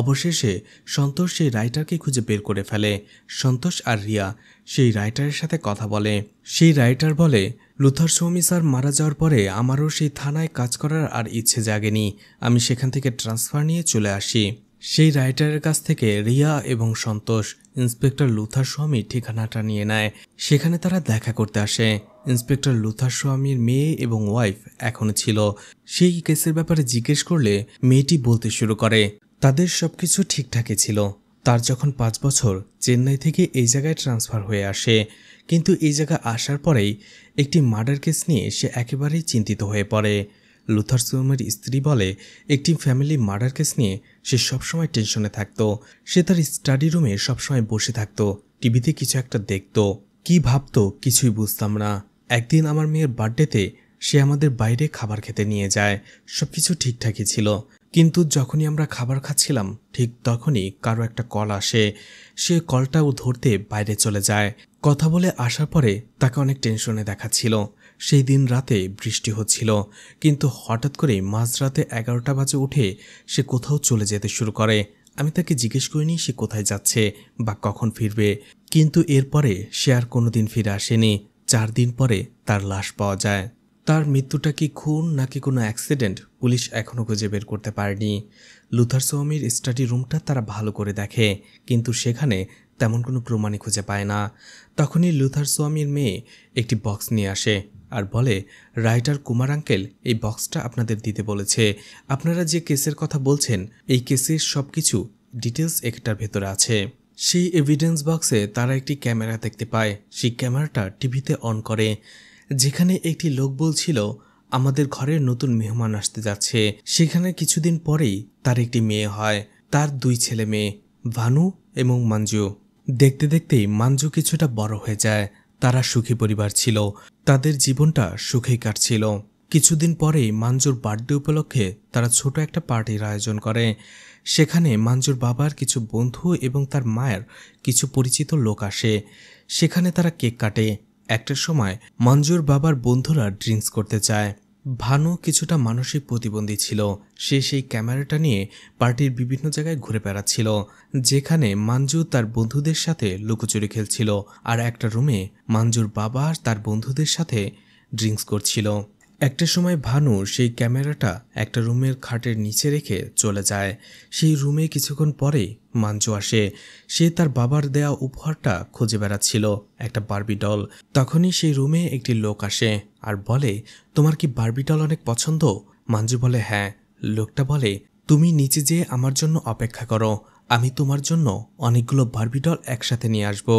অবশেষে সন্তোষ সেই রাইটারকে খুঁজে বের করে ফেলে। সন্তোষ আর রিয়া সেই রাইটারের সাথে কথা বলে। সেই রাইটার বলে, লুথার স্বামী স্যার মারা যাওয়ার পরে আমারও সেই থানায় কাজ করার আর ইচ্ছে জাগেনি। আমি সেখান থেকে ট্রান্সফার নিয়ে চলে আসি। সেই রাইটারের কাছ থেকে রিয়া এবং সন্তোষ ইন্সপেক্টর লুথার স্বামীর ঠিকানাটা নিয়ে নেয়। সেখানে তারা দেখা করতে আসে। ইন্সপেক্টর লুথার স্বামীর মেয়ে এবং ওয়াইফ এখনো ছিল। সেই কেসের ব্যাপারে জিজ্ঞেস করলে মেয়েটি বলতে শুরু করে, তাদের সবকিছু ঠিকঠাকই ছিল। তার যখন 5 বছর চেন্নাই থেকে এই জায়গায় ট্রান্সফার হয়ে আসে, কিন্তু এই জায়গা আসার পরেই একটি মার্ডার কেস নিয়ে সে একেবারেই চিন্তিত হয়ে পড়ে। লুথার স্বামীর স্ত্রী বলে, একটি ফ্যামিলি মার্ডার কেস নিয়ে সে সবসময় টেনশনে থাকতো। সে তার স্টাডি রুমে সবসময় বসে থাকতো, টিভিতে কিছু একটা দেখতো। কি ভাবতো কিছুই বুঝতাম না। একদিন আমার মেয়ের বার্থডেতে সে আমাদের বাইরে খাবার খেতে নিয়ে যায়। সবকিছু ঠিকঠাকই ছিল, কিন্তু যখনই আমরা খাবার খাচ্ছিলাম ঠিক তখনই কারো একটা কল আসে। সে কলটাও ধরতে বাইরে চলে যায়। কথা বলে আসার পরে তাকে অনেক টেনশনে দেখাচ্ছিল। সেই দিন রাতে বৃষ্টি হচ্ছিল, কিন্তু হঠাৎ করে মাঝরাতে 11টা বাজে উঠে সে কোথাও চলে যেতে শুরু করে। আমি তাকে জিজ্ঞেস করিনি সে কোথায় যাচ্ছে বা কখন ফিরবে, কিন্তু এরপরে সে আর কোনোদিন ফিরে আসেনি। 4 দিন পরে তার লাশ পাওয়া যায়। তার মৃত্যুটা কি খুন নাকি কোনো অ্যাক্সিডেন্ট পুলিশ এখনও খুঁজে বের করতে পারেনি। লুথার স্বামীর স্টাডি রুমটা তারা ভালো করে দেখে, কিন্তু সেখানে তেমন কোনো প্রমাণই খুঁজে পায় না। তখনই লুথার স্বামীর মেয়ে একটি বক্স নিয়ে আসে আর বলে, রাইটার কুমার আঙ্কেল এই বক্সটা আপনাদের দিতে বলেছে। আপনারা যে কেসের কথা বলছেন এই কেসের সব কিছু ডিটেলস একটার ভেতরে আছে। সেই এভিডেন্স বক্সে তারা একটি ক্যামেরা দেখতে পায়। সেই ক্যামেরাটা টিভিতে অন করে, যেখানে একটি লোক বলছিল আমাদের ঘরের নতুন মেহমান আসতে যাচ্ছে। সেখানে কিছুদিন পরেই তার একটি মেয়ে হয়। তার 2 ছেলে মেয়ে, ভানু এবং মঞ্জু। দেখতে দেখতেই মঞ্জু কিছুটা বড় হয়ে যায়। তারা সুখী পরিবার ছিল, তাদের জীবনটা সুখেই কাটছিল। কিছুদিন পরেই মঞ্জুর বার্থডে উপলক্ষে তারা ছোট একটা পার্টির আয়োজন করে। সেখানে মঞ্জুর বাবার কিছু বন্ধু এবং তার মায়ের কিছু পরিচিত লোক আসে। সেখানে তারা কেক কাটে। একটার সময় মঞ্জুর বাবার বন্ধুরা ড্রিঙ্কস করতে চায়। ভানু কিছুটা মানসিক প্রতিবন্ধী ছিল। সে সেই ক্যামেরাটা নিয়ে পার্টির বিভিন্ন জায়গায় ঘুরে বেড়াচ্ছিল, যেখানে মাঞ্জু তার বন্ধুদের সাথে লুকোচুরি খেলছিল, আর একটা রুমে মাঞ্জুর বাবা আর তার বন্ধুদের সাথে ড্রিঙ্কস করছিল। একটা সময় ভানু সেই ক্যামেরাটা একটা রুমের খাটের নিচে রেখে চলে যায়। সেই রুমে কিছুক্ষণ পরে মাঞ্জু আসে। সে তার বাবার দেয়া উপহারটা খুঁজে বেড়াচ্ছিল, একটা বারবি ডল। তখনই সেই রুমে একটি লোক আসে আর বলে, তোমার কি বারবি ডল অনেক পছন্দ? মাঞ্জু বলে হ্যাঁ। লোকটা বলে, তুমি নিচে যেয়ে আমার জন্য অপেক্ষা করো, আমি তোমার জন্য অনেকগুলো বারবি ডল একসাথে নিয়ে আসবো।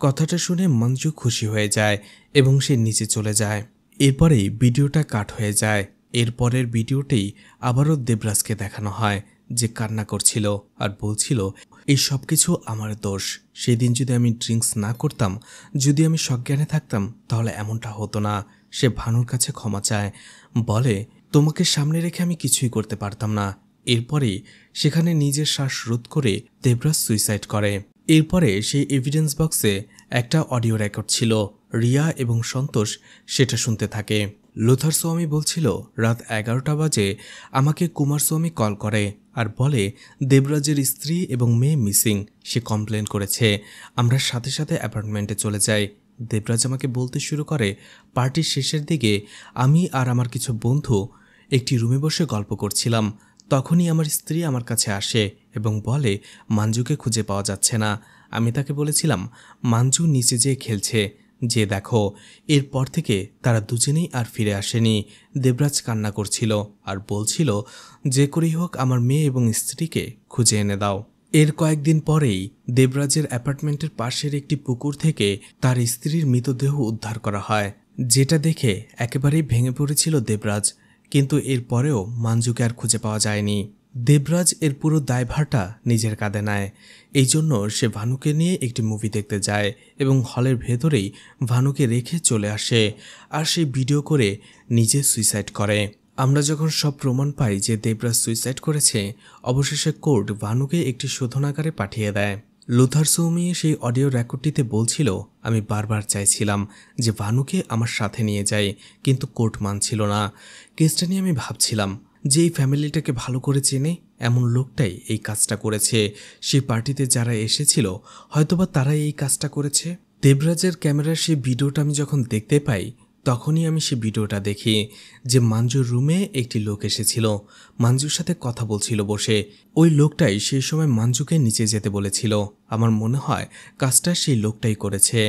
কথাটা শুনে মাঞ্জু খুশি হয়ে যায় এবং সে নিচে চলে যায়। এরপরেই ভিডিওটা কাট হয়ে যায়। এরপরের ভিডিওতেই আবারও দেবরাজকে দেখানো হয়, যে কান্না করছিল আর বলছিল, এই সব কিছু আমার দোষ। সেদিন যদি আমি ড্রিঙ্কস না করতাম, যদি আমি সজ্ঞানে থাকতাম, তাহলে এমনটা হতো না। সে ভানুর কাছে ক্ষমা চায়, বলে, তোমাকে সামনে রেখে আমি কিছুই করতে পারতাম না। এরপরেই সেখানে নিজের শ্বাস রোধ করে দেবরাজ সুইসাইড করে। এরপরে সেই এভিডেন্স বক্সে একটা অডিও রেকর্ড ছিল। রিয়া এবং সন্তোষ সেটা শুনতে থাকে। লুথার স্বামী বলছিল, রাত 11টা বাজে আমাকে কুমার স্বামী কল করে আর বলে দেবরাজের স্ত্রী এবং মেয়ে মিসিং। সে কমপ্লেন করেছে। আমরা সাথে সাথে অ্যাপার্টমেন্টে চলে যাই। দেবরাজ আমাকে বলতে শুরু করে, পার্টির শেষের দিকে আমি আর আমার কিছু বন্ধু একটি রুমে বসে গল্প করছিলাম। তখনই আমার স্ত্রী আমার কাছে আসে এবং বলে, মাঞ্জুকে খুঁজে পাওয়া যাচ্ছে না। আমি তাকে বলেছিলাম, মাঞ্জু নিচে যেয়ে খেলছে, যে দেখো। এরপর থেকে তারা দুজনেই আর ফিরে আসেনি। দেবরাজ কান্না করছিল আর বলছিল, যে করেই হোক আমার মেয়ে এবং স্ত্রীকে খুঁজে এনে দাও। এর কয়েকদিন পরেই দেবরাজের অ্যাপার্টমেন্টের পাশের একটি পুকুর থেকে তার স্ত্রীর মৃতদেহ উদ্ধার করা হয়, যেটা দেখে একেবারেই ভেঙে পড়েছিল দেবরাজ। কিন্তু এরপরেও মাঞ্জুকে আর খুঁজে পাওয়া যায়নি। দেবরাজ এর পুরো দায়ভারটা নিজের কাঁধে নেয়। এই জন্য সে ভানুকে নিয়ে একটি মুভি দেখতে যায় এবং হলের ভেতরেই ভানুকে রেখে চলে আসে আর সে ভিডিও করে নিজে সুইসাইড করে। আমরা যখন সব প্রমাণ পাই যে দেবরাজ সুইসাইড করেছে, অবশেষে কোর্ট ভানুকে একটি শোধনাগারে পাঠিয়ে দেয়। লুথার সৌমি সেই অডিও রেকর্ডটিতে বলছিল, আমি বারবার চাইছিলাম যে ভানুকে আমার সাথে নিয়ে যাই, কিন্তু কোর্ট মানছিল না। কেসটা নিয়ে আমি ভাবছিলাম যে এই ফ্যামিলিটাকে ভালো করে চেনে এমন লোকটাই এই কাজটা করেছে। সেই পার্টিতে যারা এসেছিল হয়তোবা তারাই এই কাজটা করেছে। দেবরাজের ক্যামেরার সেই ভিডিওটা আমি যখন দেখতে পাই, তখনই আমি সেই ভিডিওটা দেখি যে মাঞ্জুর রুমে একটি লোক এসেছিল, মাঞ্জুর সাথে কথা বলছিল বসে। ওই লোকটাই সেই সময় মাঞ্জুকে নিচে যেতে বলেছিল। আমার মনে হয় কাজটা সেই লোকটাই করেছে,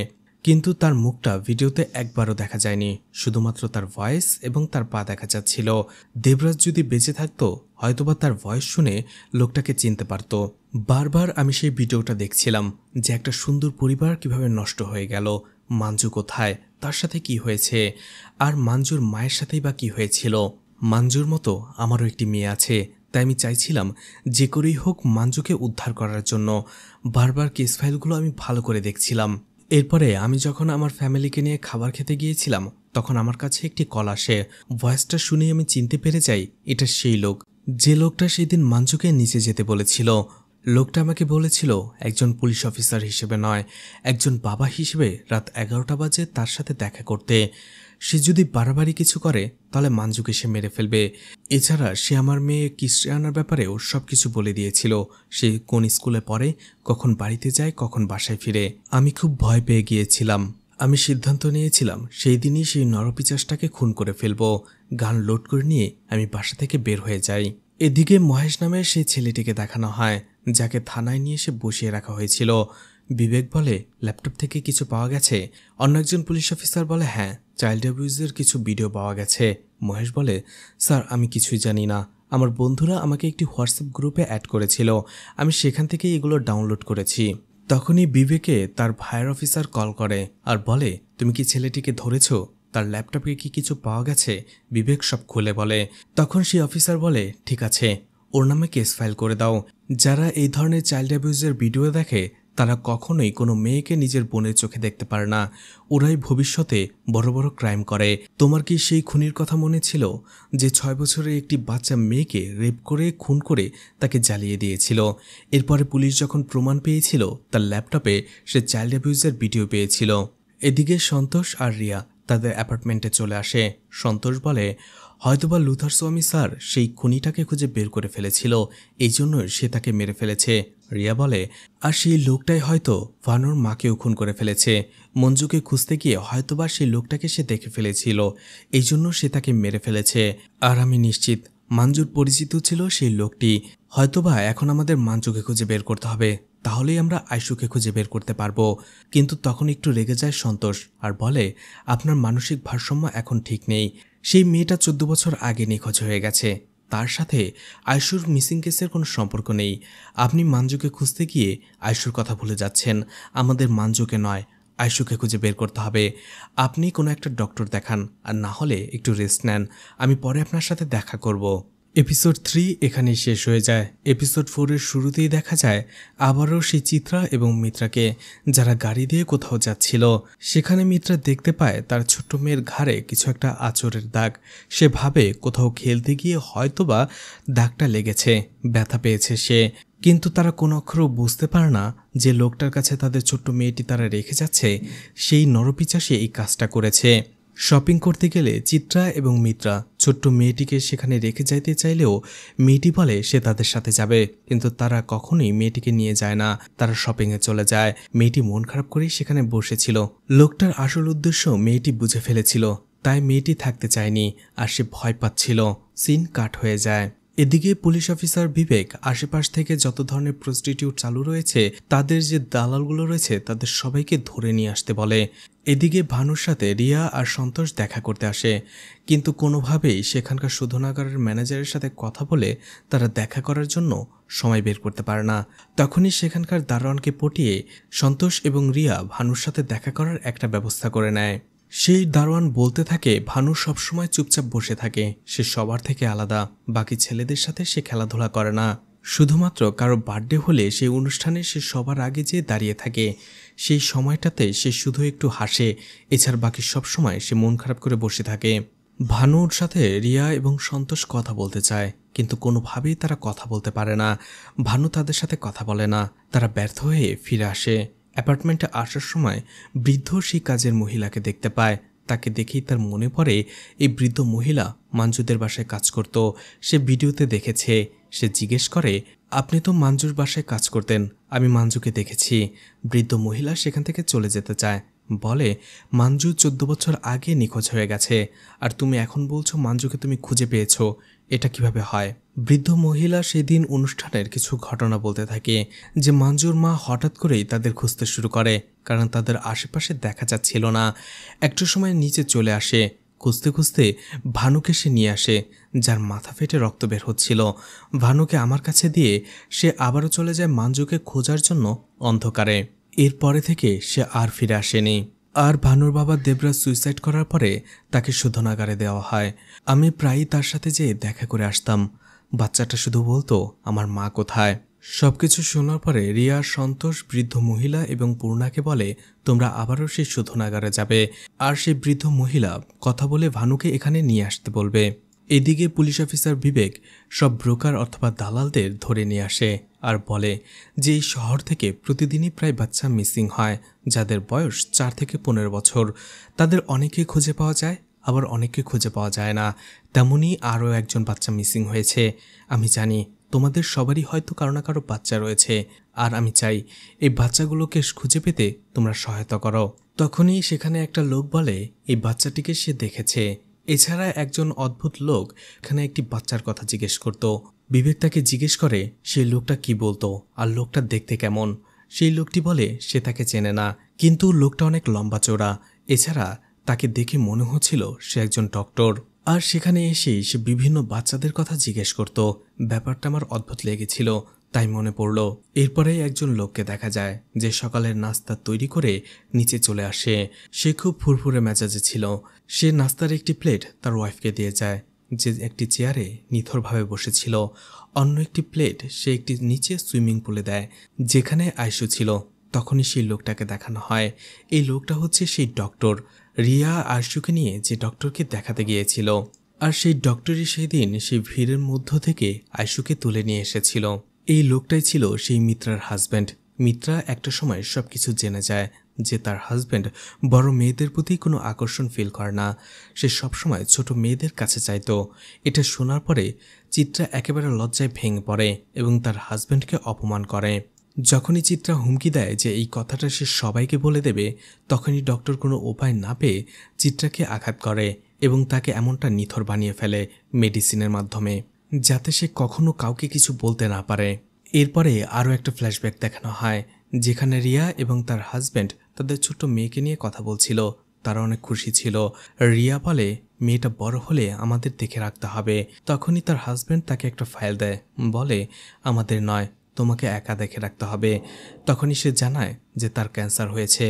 কিন্তু তার মুখটা ভিডিওতে একবারও দেখা যায়নি, শুধুমাত্র তার ভয়েস এবং তার পা দেখা যাচ্ছিল। দেবরাজ যদি বেঁচে থাকতো, হয়তোবা তার ভয়েস শুনে লোকটাকে চিনতে পারত। বারবার আমি সেই ভিডিওটা দেখছিলাম যে একটা সুন্দর পরিবার কিভাবে নষ্ট হয়ে গেল, মাঞ্জু কোথায়, তার সাথে কি হয়েছে, আর মাঞ্জুর মায়ের সাথেই বা কি হয়েছিল। মাঞ্জুর মতো আমারও একটি মেয়ে আছে, তাই আমি চাইছিলাম যে করেই হোক মাঞ্জুকে উদ্ধার করার জন্য। বারবার কেস ফাইলগুলো আমি ভালো করে দেখছিলাম। এরপরে আমি যখন আমার ফ্যামিলিকে নিয়ে খাবার খেতে গিয়েছিলাম, তখন আমার কাছে একটি কল আসে। ভয়েসটা শুনেই আমি চিনতে পেরে যাই এটা সেই লোক, যে লোকটা সেদিন মাঞ্জুকে নিচে যেতে বলেছিল। লোকটা আমাকে বলেছিল একজন পুলিশ অফিসার হিসেবে নয়, একজন বাবা হিসেবে রাত 11টা বাজে তার সাথে দেখা করতে। সে যদি বাড়াবাড়ি কিছু করে তাহলে মাঞ্জুকে সে মেরে ফেলবে। এছাড়া সে আমার মেয়ে ক্রিস্টিয়ানার ব্যাপারেও সব কিছু বলে দিয়েছিল, সে কোন স্কুলে পড়ে, কখন বাড়িতে যায়, কখন বাসায় ফিরে। আমি খুব ভয় পেয়ে গিয়েছিলাম। আমি সিদ্ধান্ত নিয়েছিলাম সেই দিনই সেই নরপিচাসটাকে খুন করে ফেলবো। গান লোড করে নিয়ে আমি বাসা থেকে বের হয়ে যাই। এদিকে মহেশ নামের সেই ছেলেটিকে দেখানো হয়, যাকে থানায় নিয়ে এসে বসিয়ে রাখা হয়েছিল। বিবেক বলে, ল্যাপটপ থেকে কিছু পাওয়া গেছে? অন্য একজন পুলিশ অফিসার বলে, হ্যাঁ, চাইল্ড অ্যাবিউজের কিছু ভিডিও পাওয়া গেছে। মহেশ বলে, স্যার আমি কিছুই জানি না, আমার বন্ধুরা আমাকে একটি হোয়াটসঅ্যাপ গ্রুপে অ্যাড করেছিল, আমি সেখান থেকে এগুলো ডাউনলোড করেছি। তখনই বিবেকে তার ভাইয়ের অফিসার কল করে আর বলে, তুমি কি ছেলেটিকে ধরেছো? তার ল্যাপটপে কি কিছু পাওয়া গেছে? বিবেক সব খুলে বলে। তখন সেই অফিসার বলে, ঠিক আছে, ওর নামে কেস ফাইল করে দাও। যারা এই ধরনের চাইল্ড অ্যাবিউজের ভিডিও দেখে তারা কখনোই কোনো মেয়েকে নিজের বোনের চোখে দেখতে পারে না, ওরাই ভবিষ্যতে বড় বড় ক্রাইম করে। তোমার কি সেই খুনির কথা মনে ছিল যে 6 বছরের একটি বাচ্চা মেয়েকে রেপ করে খুন করে তাকে জ্বালিয়ে দিয়েছিল? এরপরে পুলিশ যখন প্রমাণ পেয়েছিল, তার ল্যাপটপে সে চাইল্ড অ্যাবিউজের ভিডিও পেয়েছিল। এদিকে সন্তোষ আর রিয়া তাদের অ্যাপার্টমেন্টে চলে আসে। সন্তোষ বলে, হয়তোবা লুথার স্বামী স্যার সেই খুনিটাকে খুঁজে বের করে ফেলেছিল, এই জন্য সে তাকে মেরে ফেলেছে, রিয়া বলে। আর সেই লোকটাই হয়তো ভানুর মাকেও খুন করে ফেলেছে। মঞ্জুকে খুঁজতে গিয়ে হয়তোবা সেই লোকটাকে সে দেখে ফেলেছিল, এই জন্য সে তাকে মেরে ফেলেছে। আর আমি নিশ্চিত মঞ্জুর পরিচিত ছিল সেই লোকটি। হয়তোবা এখন আমাদের মঞ্জুকে খুঁজে বের করতে হবে, তাহলেই আমরা আয়শুকে খুঁজে বের করতে পারবো। কিন্তু তখন একটু রেগে যায় সন্তোষ আর বলে, আপনার মানসিক ভারসাম্য এখন ঠিক নেই। সেই মেয়েটা 14 বছর আগে নিখোঁজ হয়ে গেছে, তার সাথে আয়শুর মিসিং কেসের কোনো সম্পর্ক নেই। আপনি মঞ্জুকে খুঁজতে গিয়ে আয়শুর কথা ভুলে যাচ্ছেন। আমাদের মঞ্জুকে নয়, আয়শুকে খুঁজে বের করতে হবে। আপনি কোনো একটা ডক্টর দেখান, আর না হলে একটু রেস্ট নেন, আমি পরে আপনার সাথে দেখা করব। এপিসোড 3 এখানেই শেষ হয়ে যায়। এপিসোড 4-এর শুরুতেই দেখা যায় আবারও সেই চিত্রা এবং মিত্রাকে, যারা গাড়ি দিয়ে কোথাও যাচ্ছিল। সেখানে মিত্রা দেখতে পায় তার ছোট্ট মেয়ের ঘাড়ে কিছু একটা আঁচড়ের দাগ। সে ভাবে কোথাও খেলতে গিয়ে হয়তোবা দাগটা লেগেছে, ব্যথা পেয়েছে সে। কিন্তু তারা কোনো অক্ষরও বুঝতে পারে না যে লোকটার কাছে তাদের ছোট্ট মেয়েটি তারা রেখে যাচ্ছে, সেই নরপিচাসে এই কাজটা করেছে। শপিং করতে গেলে চিত্রা এবং মিত্রা ছোট্ট মেয়েটিকে সেখানে রেখে যাইতে চাইলেও মেয়েটি বলে সে তাদের সাথে যাবে, কিন্তু তারা কখনোই মেয়েটিকে নিয়ে যায় না। তারা শপিংয়ে চলে যায়। মেয়েটি মন খারাপ করেই সেখানে বসেছিল। লোকটার আসল উদ্দেশ্য মেয়েটি বুঝে ফেলেছিল, তাই মেয়েটি থাকতে চায়নি, আর সে ভয় পাচ্ছিল। সিন কাট হয়ে যায়। এদিকে পুলিশ অফিসার বিবেক আশেপাশ থেকে যত ধরনের প্রস্টিটিউট চালু রয়েছে, তাদের যে দালালগুলো রয়েছে তাদের সবাইকে ধরে নিয়ে আসতে বলে। এদিকে ভানুর সাথে রিয়া আর সন্তোষ দেখা করতে আসে, কিন্তু কোনোভাবেই সেখানকার শোধনাগারের ম্যানেজারের সাথে কথা বলে তারা দেখা করার জন্য সময় বের করতে পারে না। তখনই সেখানকার দারোয়ানকে পটিয়ে সন্তোষ এবং রিয়া ভানুর সাথে দেখা করার একটা ব্যবস্থা করে নেয়। সেই দারোয়ান বলতে থাকে ভানু সবসময় চুপচাপ বসে থাকে, সে সবার থেকে আলাদা। বাকি ছেলেদের সাথে সে খেলাধুলা করে না, শুধুমাত্র কারো বার্থডে হলে সেই অনুষ্ঠানে সে সবার আগে যেয়ে দাঁড়িয়ে থাকে। সেই সময়টাতে সে শুধু একটু হাসে, এছাড়া বাকি সব সময় সে মন খারাপ করে বসে থাকে। ভানুর সাথে রিয়া এবং সন্তোষ কথা বলতে চায়, কিন্তু কোনোভাবেই তারা কথা বলতে পারে না। ভানু তাদের সাথে কথা বলে না, তারা ব্যর্থ হয়ে ফিরে আসে। অ্যাপার্টমেন্টে আসার সময় বৃদ্ধ সেই কাজের মহিলাকে দেখতে পায়। তাকে দেখেই তার মনে পড়ে এই বৃদ্ধ মহিলা মঞ্জুদের বাসায় কাজ করত, সে ভিডিওতে দেখেছে। সে জিজ্ঞেস করে, আপনি তো মঞ্জুর বাসায় কাজ করতেন, আমি মঞ্জুকে দেখেছি। বৃদ্ধ মহিলা সেখান থেকে চলে যেতে চায়, বলে মঞ্জু 14 বছর আগে নিখোঁজ হয়ে গেছে, আর তুমি এখন বলছো মঞ্জুকে তুমি খুঁজে পেয়েছো, এটা কিভাবে হয়? বৃদ্ধ মহিলা সেদিন অনুষ্ঠানের কিছু ঘটনা বলতে থাকে, যে মঞ্জুর মা হঠাৎ করেই তাদের খুঁজতে শুরু করে, কারণ তাদের আশেপাশে দেখা যাচ্ছিল না। একটু সময় নিচে চলে আসে, খুঁজতে খুঁজতে ভানুকে সে নিয়ে আসে, যার মাথা ফেটে রক্ত বের হচ্ছিল। ভানুকে আমার কাছে দিয়ে সে আবারও চলে যায় মঞ্জুকে খোঁজার জন্য অন্ধকারে। এরপরে থেকে সে আর ফিরে আসেনি। আর ভানুর বাবা দেবরাজ সুইসাইড করার পরে তাকে শোধনাগারে দেওয়া হয়। আমি প্রায়ই তার সাথে যেয়ে দেখা করে আসতাম। বাচ্চাটা শুধু বলতো, আমার মা কোথায়? সবকিছু শোনার পরে রিয়া, সন্তোষ, বৃদ্ধ মহিলা এবং পূর্ণাকে বলে, তোমরা আবারও সেই শোধনাগারে যাবে, আর সেই বৃদ্ধ মহিলা কথা বলে ভানুকে এখানে নিয়ে আসতে বলবে। এদিকে পুলিশ অফিসার বিবেক সব ব্রোকার অথবা দালালদের ধরে নিয়ে আসে আর বলে যে এই শহর থেকে প্রতিদিনই প্রায় বাচ্চা মিসিং হয়, যাদের বয়স 4 থেকে 15 বছর। তাদের অনেকে খুঁজে পাওয়া যায়, আবার অনেকে খুঁজে পাওয়া যায় না। তেমনই আরও একজন বাচ্চা মিসিং হয়েছে। আমি জানি তোমাদের সবারই হয়তো কারো না কারো বাচ্চা রয়েছে, আর আমি চাই এই বাচ্চাগুলোকে খুঁজে পেতে তোমরা সহায়তা করো। তখনই সেখানে একটা লোক বলে এই বাচ্চাটিকে সে দেখেছে। এছাড়া একজন অদ্ভুত লোক এখানে একটি বাচ্চার কথা জিজ্ঞেস করত। বিবেক তাকে জিজ্ঞেস করে সেই লোকটা কি বলতো আর লোকটা দেখতে কেমন। সেই লোকটি বলে সে তাকে চেনে না, কিন্তু লোকটা অনেক লম্বা চওড়া। এছাড়া তাকে দেখে মনে হচ্ছিল সে একজন ডক্টর। আর সেখানে এসে সে বিভিন্ন বাচ্চাদের কথা জিজ্ঞেস করত। ব্যাপারটা আমার অদ্ভুত লেগেছিল, তাই মনে পড়ল। এরপরে একজন লোককে দেখা যায় যে সকালের নাস্তা তৈরি করে নিচে চলে আসে। সে খুব ফুরফুরে মেজাজে ছিল। সে নাস্তার একটি প্লেট তার ওয়াইফকে দিয়ে যায়, যে একটি চেয়ারে নিথরভাবে বসেছিল। অন্য একটি প্লেট সে একটি নিচে সুইমিং পুলে দেয়, যেখানে আয়শু ছিল। তখনই সেই লোকটাকে দেখানো হয়। এই লোকটা হচ্ছে সেই ডক্টর, রিয়া আয়শুকে নিয়ে যে ডক্টরকে দেখাতে গিয়েছিল। আর সেই ডক্টরই সেই দিন সেই ভিড়ের মধ্য থেকে আয়শুকে তুলে নিয়ে এসেছিল। এই লোকটাই ছিল সেই মিত্রার হাজব্যান্ড। মিত্রা একটা সময় সবকিছু জেনে যায়, যে তার হাজব্যান্ড বড় মেয়েদের প্রতি কোনো আকর্ষণ ফিল করে না, সে সবসময় ছোট মেয়েদের কাছে চাইতো। এটা শোনার পরে চিত্রা একেবারে লজ্জায় ভেঙে পড়ে এবং তার হাজব্যান্ডকে অপমান করে। যখনই চিত্রা হুমকি দেয় যে এই কথাটা সে সবাইকে বলে দেবে, তখনই ডক্টর কোনো উপায় না পেয়ে চিত্রাকে আঘাত করে এবং তাকে এমনটা নিথর বানিয়ে ফেলে মেডিসিনের মাধ্যমে, যাতে সে কখনো কাউকে কিছু বলতে না পারে। এরপরে আরও একটা ফ্ল্যাশব্যাক দেখানো হয়, যেখানে রিয়া এবং তার হাজব্যান্ড তাদের ছোট্ট মেয়েকে নিয়ে কথা বলছিল। তারা অনেক খুশি ছিল। রিয়া বলে, মেয়েটা বড় হলে আমাদের দেখে রাখতে হবে। তখনই তার হাজব্যান্ড তাকে একটা ফাইল দেয়, বলে আমাদের নয়, তোমাকে একা দেখে রাখতে হবে। তখনই সে জানায় যে তার ক্যান্সার হয়েছে,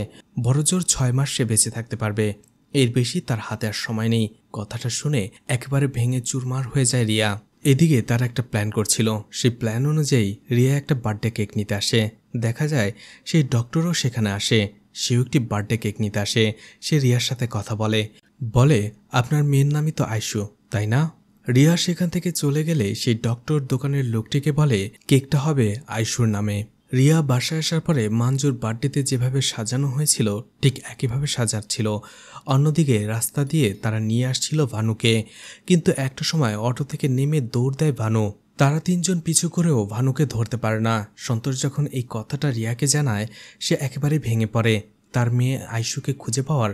বড়জোর 6 মাস সে বেঁচে থাকতে পারবে, এর বেশি তার হাতে আর সময় নেই। কথাটা শুনে একেবারে ভেঙে চুরমার হয়ে যায় রিয়া। এদিকে তারা একটা প্ল্যান করছিল, সেই প্ল্যান অনুযায়ী রিয়া একটা বার্থডে কেক নিতে আসে। দেখা যায় সেই ডক্টরও সেখানে আসে, সেও একটি বার্থডে কেক নিতে আসে। সে রিয়ার সাথে কথা বলে, আপনার মেয়ের নামই তো আয়শু, তাই না? রিয়া সেখান থেকে চলে গেলে সেই ডক্টর দোকানের লোকটিকে বলে কেকটা হবে আয়শুর নামে। রিয়া বাসায় আসার পরে মাঞ্জুর বার্থডেতে যেভাবে সাজানো হয়েছিল ঠিক একইভাবে সাজাচ্ছিল। অন্যদিকে রাস্তা দিয়ে তারা নিয়ে আসছিল ভানুকে, কিন্তু একটা সময় অটো থেকে নেমে দৌড় দেয় ভানু। তারা 3 জন পিছু করেও ভানুকে ধরতে পারে না। সন্তোষ যখন এই কথাটা রিয়াকে জানায়, সে একেবারে ভেঙে পড়ে। তার মেয়ে আয়শুকে খুঁজে পাওয়ার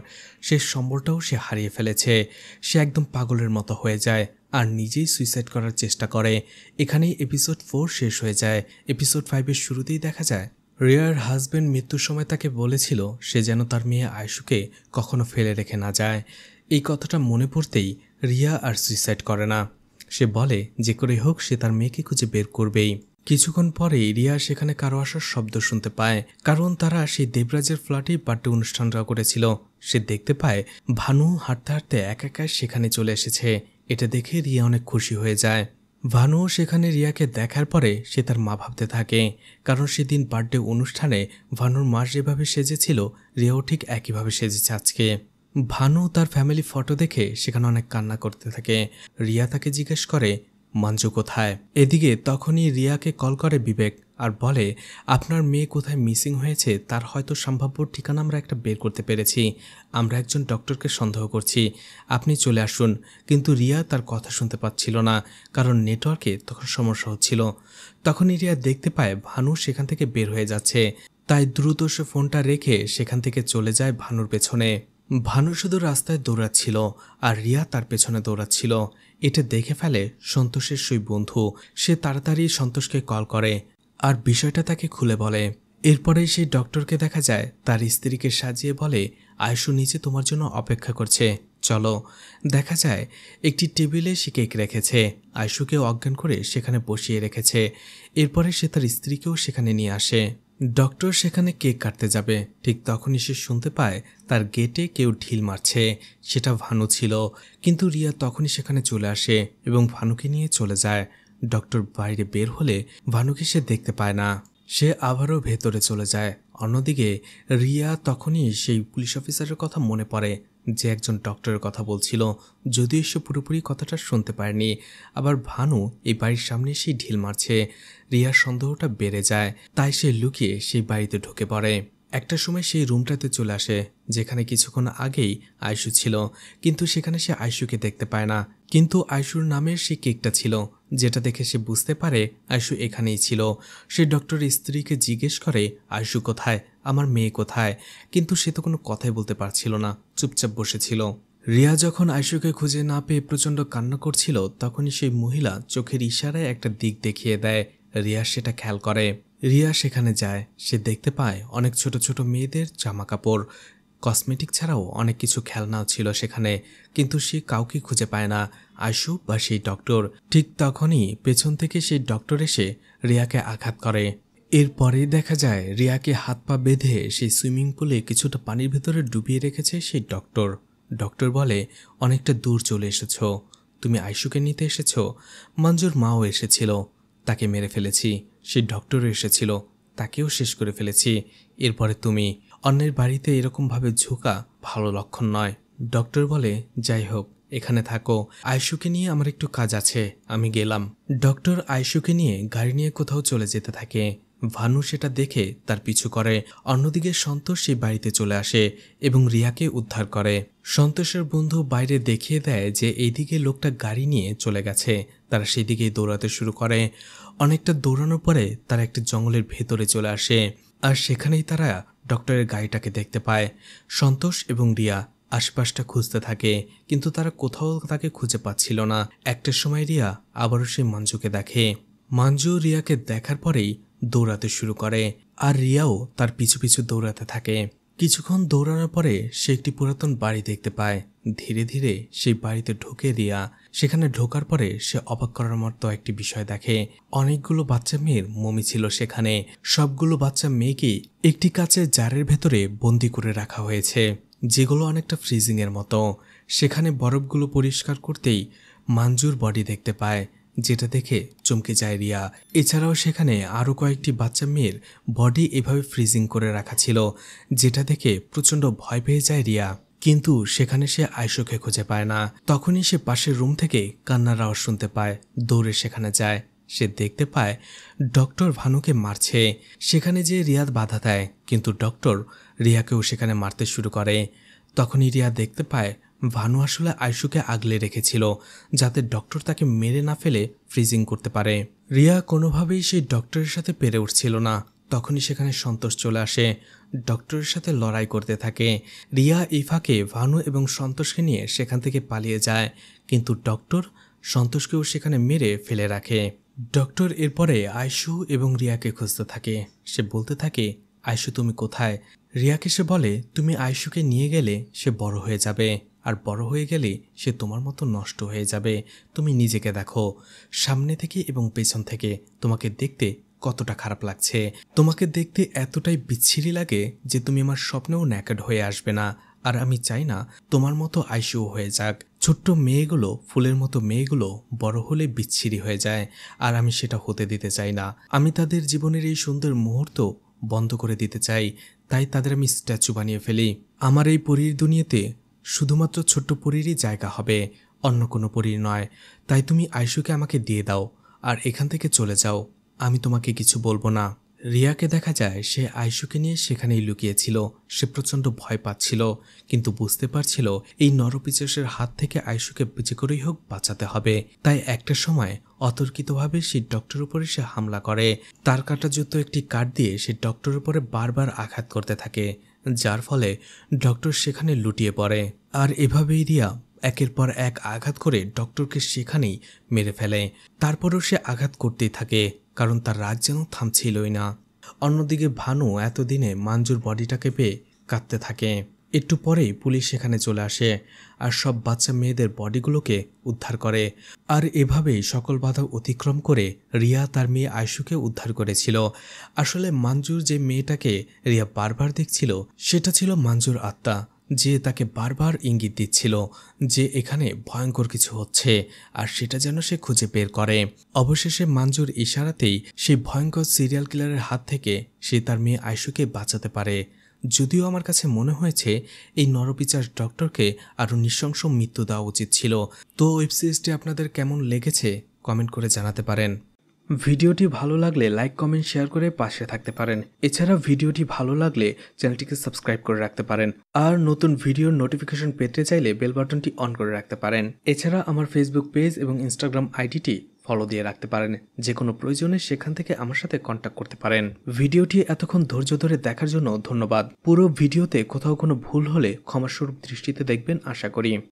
শেষ সম্বলটাও সে হারিয়ে ফেলেছে। সে একদম পাগলের মতো হয়ে যায় আর নিজেই সুইসাইড করার চেষ্টা করে। এখানেই এপিসোড 4 শেষ হয়ে যায়। এপিসোড 5-এর শুরুতেই দেখা যায় রিয়ার হাজব্যান্ড মৃত্যুর সময় তাকে বলেছিল সে যেন তার মেয়ে আয়শুকে কখনো ফেলে রেখে না যায়। এই কথাটা মনে পড়তেই রিয়া আর সুইসাইড করে না। সে বলে যে করে হোক সে তার মেয়েকে খুঁজে বের করবেই। কিছুক্ষণ পরেই রিয়া সেখানে কারো আসার শব্দ শুনতে পায়, কারণ তারা সেই দেবরাজের ফ্ল্যাটেই বার্থডে অনুষ্ঠানটা করেছিল। সে দেখতে পায় ভানু হাঁটতে হাঁটতে একা একা সেখানে চলে এসেছে। এটা দেখে রিয়া অনেক খুশি হয়ে যায়। ভানু সেখানে রিয়াকে দেখার পরে সে তার মা ভাবতে থাকে, কারণ সেদিন বার্থডে অনুষ্ঠানে ভানুর মা যেভাবে সেজেছিল রিয়াও ঠিক একইভাবে সেজেছে আজকে। ভানু তার ফ্যামিলি ফটো দেখে সেখানে অনেক কান্না করতে থাকে। রিয়া তাকে জিজ্ঞেস করে মঞ্জু কোথায়। এদিকে তখনই রিয়াকে কল করে বিবেক আর বলে আপনার মেয়ে কোথায় মিসিং হয়েছে তার হয়তো সম্ভাব্য ঠিকানা আমরা একটা বের করতে পেরেছি। আমরা একজন ডক্টরকে সন্দেহ করছি, আপনি চলে আসুন। কিন্তু রিয়া তার কথা শুনতে পাচ্ছিল না, কারণ নেটওয়ার্কে তখন সমস্যা হচ্ছিল। তখনই রিয়া দেখতে পায় ভানু সেখান থেকে বের হয়ে যাচ্ছে, তাই দ্রুত সে ফোনটা রেখে সেখান থেকে চলে যায় ভানুর পেছনে। ভানু শুধু রাস্তায় দৌড়াচ্ছিল আর রিয়া তার পেছনে দৌড়াচ্ছিল। এটা দেখে ফেলে সন্তোষের সেই বন্ধু। সে তাড়াতাড়ি সন্তোষকে কল করে আর বিষয়টা তাকে খুলে বলে। এরপরেই সেই ডক্টরকে দেখা যায় তার স্ত্রীকে সাজিয়ে বলে আয়শু নিচে তোমার জন্য অপেক্ষা করছে, চলো। দেখা যায় একটি টেবিলে সে কেক রেখেছে, আয়শুকেও অজ্ঞান করে সেখানে বসিয়ে রেখেছে। এরপরে সে তার স্ত্রীকেও সেখানে নিয়ে আসে। ডক্টর সেখানে কেক কাটতে যাবে, ঠিক তখনই সে শুনতে পায় তার গেটে কেউ ঢিল মারছে। সেটা ভানু ছিল, কিন্তু রিয়া তখনই সেখানে চলে আসে এবং ভানুকে নিয়ে চলে যায়। ডক্টর বাইরে বের হলে ভানুকে সে দেখতে পায় না, সে আবারও ভেতরে চলে যায়। অন্যদিকে রিয়া তখনই সেই পুলিশ অফিসারের কথা মনে পড়ে যে একজন ডক্টরের কথা বলছিল, যদিও সে পুরোপুরি কথাটা শুনতে পায়নি। আবার ভানু এই বাড়ির সামনে সেই ঢিল মারছে। রিয়ার সন্দেহটা বেড়ে যায়, তাই সে লুকিয়ে সেই বাড়িতে ঢুকে পড়ে। একটা সময় সেই রুমটাতে চলে আসে যেখানে কিছুক্ষণ আগেই আয়শু ছিল, কিন্তু সেখানে সে আয়শুকে দেখতে পায় না। কিন্তু আয়শুর নামের সেই কেকটা ছিল, যেটা দেখে সে বুঝতে পারে আয়শু এখানেই ছিল। সে ডক্টরের স্ত্রীকে জিজ্ঞেস করে আয়শু কোথায়, আমার মেয়ে কোথায়, কিন্তু সে তো কোনো কথাই বলতে পারছিল না, চুপচাপ বসেছিল। রিয়া যখন আয়শুকে খুঁজে না পেয়ে প্রচণ্ড কান্না করছিল, তখনই সেই মহিলা চোখের ইশারায় একটা দিক দেখিয়ে দেয়। রিয়া সেটা খেয়াল করে। রিয়া সেখানে যায়, সে দেখতে পায় অনেক ছোট ছোট মেয়েদের জামা কাপড়, কসমেটিক ছাড়াও অনেক কিছু খেলনাও ছিল সেখানে, কিন্তু সে কাউকে খুঁজে পায় না, আয়শু বা সেই ডক্টর। ঠিক তখনই পেছন থেকে সেই ডক্টর এসে রিয়াকে আঘাত করে। এরপরেই দেখা যায় রিয়াকে হাত পা বেঁধে সেই সুইমিং পুলে কিছুটা পানির ভেতরে ডুবিয়ে রেখেছে সেই ডক্টর। ডক্টর বলে অনেকটা দূর চলে এসেছো, তুমি আয়শুকে নিতে এসেছো, মঞ্জুর মাও এসেছিল, তাকে মেরে ফেলেছি, সেই ডক্টরও এসেছিল, তাকেও শেষ করে ফেলেছি। এরপরে তুমি অন্যের বাড়িতে এরকমভাবে ঝুঁকা ভালো লক্ষণ নয়। ডক্টর বলে যাই হোক এখানে থাকো, আয়শুকে নিয়ে আমার একটু কাজ আছে, আমি গেলাম। ডক্টর আয়শুকে নিয়ে গাড়ি নিয়ে কোথাও চলে যেতে থাকে। ভানু সেটা দেখে তার পিছু করে। অন্যদিকে সন্তোষ সেই বাড়িতে চলে আসে এবং রিয়াকে উদ্ধার করে। সন্তোষের বন্ধু বাইরে দেখিয়ে দেয় যে এইদিকে লোকটা গাড়ি নিয়ে চলে গেছে। তারা সেই দিকেই দৌড়াতে শুরু করে। অনেকটা দৌড়ানোর পরে তারা একটি জঙ্গলের ভেতরে চলে আসে, আর সেখানেই তারা ডক্টরের গাড়িটাকে দেখতে পায়। সন্তোষ এবং রিয়া আশপাশটা খুঁজতে থাকে, কিন্তু তারা কোথাও তাকে খুঁজে পাচ্ছিল না। একটা সময় রিয়া আবারও সেই মঞ্জুকে দেখে। মঞ্জু রিয়াকে দেখার পরেই দৌড়াতে শুরু করে, আর রিয়াও তার পিছু পিছু দৌড়াতে থাকে। কিছুক্ষণ দৌড়ানোর পরে সে একটি পুরাতন বাড়ি দেখতে পায়। ধীরে ধীরে সেই বাড়িতে ঢুকে রিয়া। সেখানে ঢোকার পরে সে অবাক করার মতো একটি বিষয় দেখে। অনেকগুলো বাচ্চা মেয়ের মমি ছিল সেখানে। সবগুলো বাচ্চা মেয়েকে একটি কাচের জারের ভেতরে বন্দি করে রাখা হয়েছে, যেগুলো অনেকটা ফ্রিজিং এর মতো। সেখানে বরফগুলো পরিষ্কার করতেই মঞ্জুর বডি দেখতে পায়, যেটা দেখে চমকে যায় রিয়া। এছাড়াও সেখানে আরও কয়েকটি বাচ্চা মেয়ের বডি এভাবে ফ্রিজিং করে রাখা ছিল, যেটা দেখে প্রচণ্ড ভয় পেয়ে যায় রিয়া। কিন্তু সেখানে সে আয়শোকে খুঁজে পায় না। তখনই সে পাশের রুম থেকে কান্নার আওয়াজ শুনতে পায়। দৌড়ে সেখানে যায়। সে দেখতে পায় ডক্টর ভানুকে মারছে। সেখানে যে রিয়াদ বাধা দেয়, কিন্তু ডক্টর রিয়াকেও সেখানে মারতে শুরু করে। তখনই রিয়া দেখতে পায় ভানু আসলে আয়শুকে আগলে রেখেছিল, যাতে ডক্টর তাকে মেরে না ফেলে ফ্রিজিং করতে পারে। রিয়া কোনোভাবেই সেই ডক্টরের সাথে পেরে উঠছিল না। তখনই সেখানে সন্তোষ চলে আসে, ডক্টরের সাথে লড়াই করতে থাকে। রিয়া এই ফাঁকে ভানু এবং সন্তোষকে নিয়ে সেখান থেকে পালিয়ে যায়, কিন্তু ডক্টর সন্তোষকেও সেখানে মেরে ফেলে রাখে। ডক্টর এরপরে আয়শু এবং রিয়াকে খুঁজতে থাকে। সে বলতে থাকে, আয়শু তুমি কোথায়? রিয়াকে সে বলে, তুমি আয়শুকে নিয়ে গেলে সে বড় হয়ে যাবে, আর বড় হয়ে গেলে সে তোমার মতো নষ্ট হয়ে যাবে। তুমি নিজেকে দেখো, সামনে থেকে এবং পেছন থেকে তোমাকে দেখতে কতটা খারাপ লাগছে। তোমাকে দেখতে এতটাই বিচ্ছিরি লাগে যে তুমি আমার স্বপ্নেও ন্যাকেড হয়ে আসবে না। আর আমি চাই না তোমার মতো আয়শু হয়ে যাক। ছোট্ট মেয়েগুলো, ফুলের মতো মেয়েগুলো বড় হলে বিচ্ছিরি হয়ে যায়, আর আমি সেটা হতে দিতে চাই না। আমি তাদের জীবনের এই সুন্দর মুহূর্ত বন্ধ করে দিতে চাই, তাই তাদের আমি স্ট্যাচু বানিয়ে ফেলি। আমার এই পরীর দুনিয়াতে শুধুমাত্র ছোট্ট পরীরই জায়গা হবে, অন্য কোনো পরীর নয়। তাই তুমি আয়শুকে আমাকে দিয়ে দাও আর এখান থেকে চলে যাও। আমি তোমাকে কিছু বলবো না। রিয়াকে দেখা যায় সে আয়শুকে নিয়ে সেখানেই লুকিয়েছিল। সে প্রচণ্ড ভয় পাচ্ছিল, কিন্তু বুঝতে পারছিল এই নরপিচাসের হাত থেকে আয়শুকে যে করেই হোক বাঁচাতে হবে। তাই একটা সময় অতর্কিতভাবে সেই ডক্টর উপরে সে হামলা করে। তার কাঁটাযুক্ত একটি কাঠ দিয়ে সে ডক্টর উপরে বারবার আঘাত করতে থাকে, যার ফলে ডক্টর সেখানে লুটিয়ে পড়ে। আর এভাবেই রিয়া একের পর এক আঘাত করে ডক্টরকে সেখানেই মেরে ফেলে। তারপরও সে আঘাত করতেই থাকে, কারণ তার রাগ যেন থামছিলই না। অন্যদিকে ভানু এতদিনে মঞ্জুর বডিটাকে পেয়ে কাঁদতে থাকে। একটু পরেই পুলিশ সেখানে চলে আসে আর সব বাচ্চা মেয়েদের বডিগুলোকে উদ্ধার করে। আর এভাবেই সকল বাধা অতিক্রম করে রিয়া তার মেয়ে আয়শুকে উদ্ধার করেছিল। আসলে মঞ্জুর যে মেয়েটাকে রিয়া বারবার দেখছিল, সেটা ছিল মঞ্জুর আত্মা, যে তাকে বারবার ইঙ্গিত দিচ্ছিল যে এখানে ভয়ঙ্কর কিছু হচ্ছে, আর সেটা যেন সে খুঁজে বের করে। অবশেষে মঞ্জুর ইশারাতেই সেই ভয়ঙ্কর সিরিয়াল কিলারের হাত থেকে সে তার মেয়ে আয়শুকে বাঁচাতে পারে। যদিও আমার কাছে মনে হয়েছে এই নরপিচার ডক্টরকে আরও নৃশংস মৃত্যু দেওয়া উচিত ছিল। তো ওয়েব সিরিজটি আপনাদের কেমন লেগেছে কমেন্ট করে জানাতে পারেন। ভিডিওটি ভালো লাগলে লাইক কমেন্ট শেয়ার করে পাশে থাকতে পারেন। এছাড়া ভিডিওটি ভালো লাগলে চ্যানেলটিকে সাবস্ক্রাইব করে রাখতে পারেন। আর নতুন ভিডিওর নোটিফিকেশন পেতে চাইলে বেল বাটনটি অন করে রাখতে পারেন। এছাড়া আমার ফেসবুক পেজ এবং ইনস্টাগ্রাম আইডিটি ফলো দিয়ে রাখতে পারেন। যে কোনো প্রয়োজনে সেখান থেকে আমার সাথে কন্ট্যাক্ট করতে পারেন। ভিডিওটি এতক্ষণ ধৈর্য ধরে দেখার জন্য ধন্যবাদ। পুরো ভিডিওতে কোথাও কোনো ভুল হলে ক্ষমাস্বরূপ দৃষ্টিতে দেখবেন আশা করি।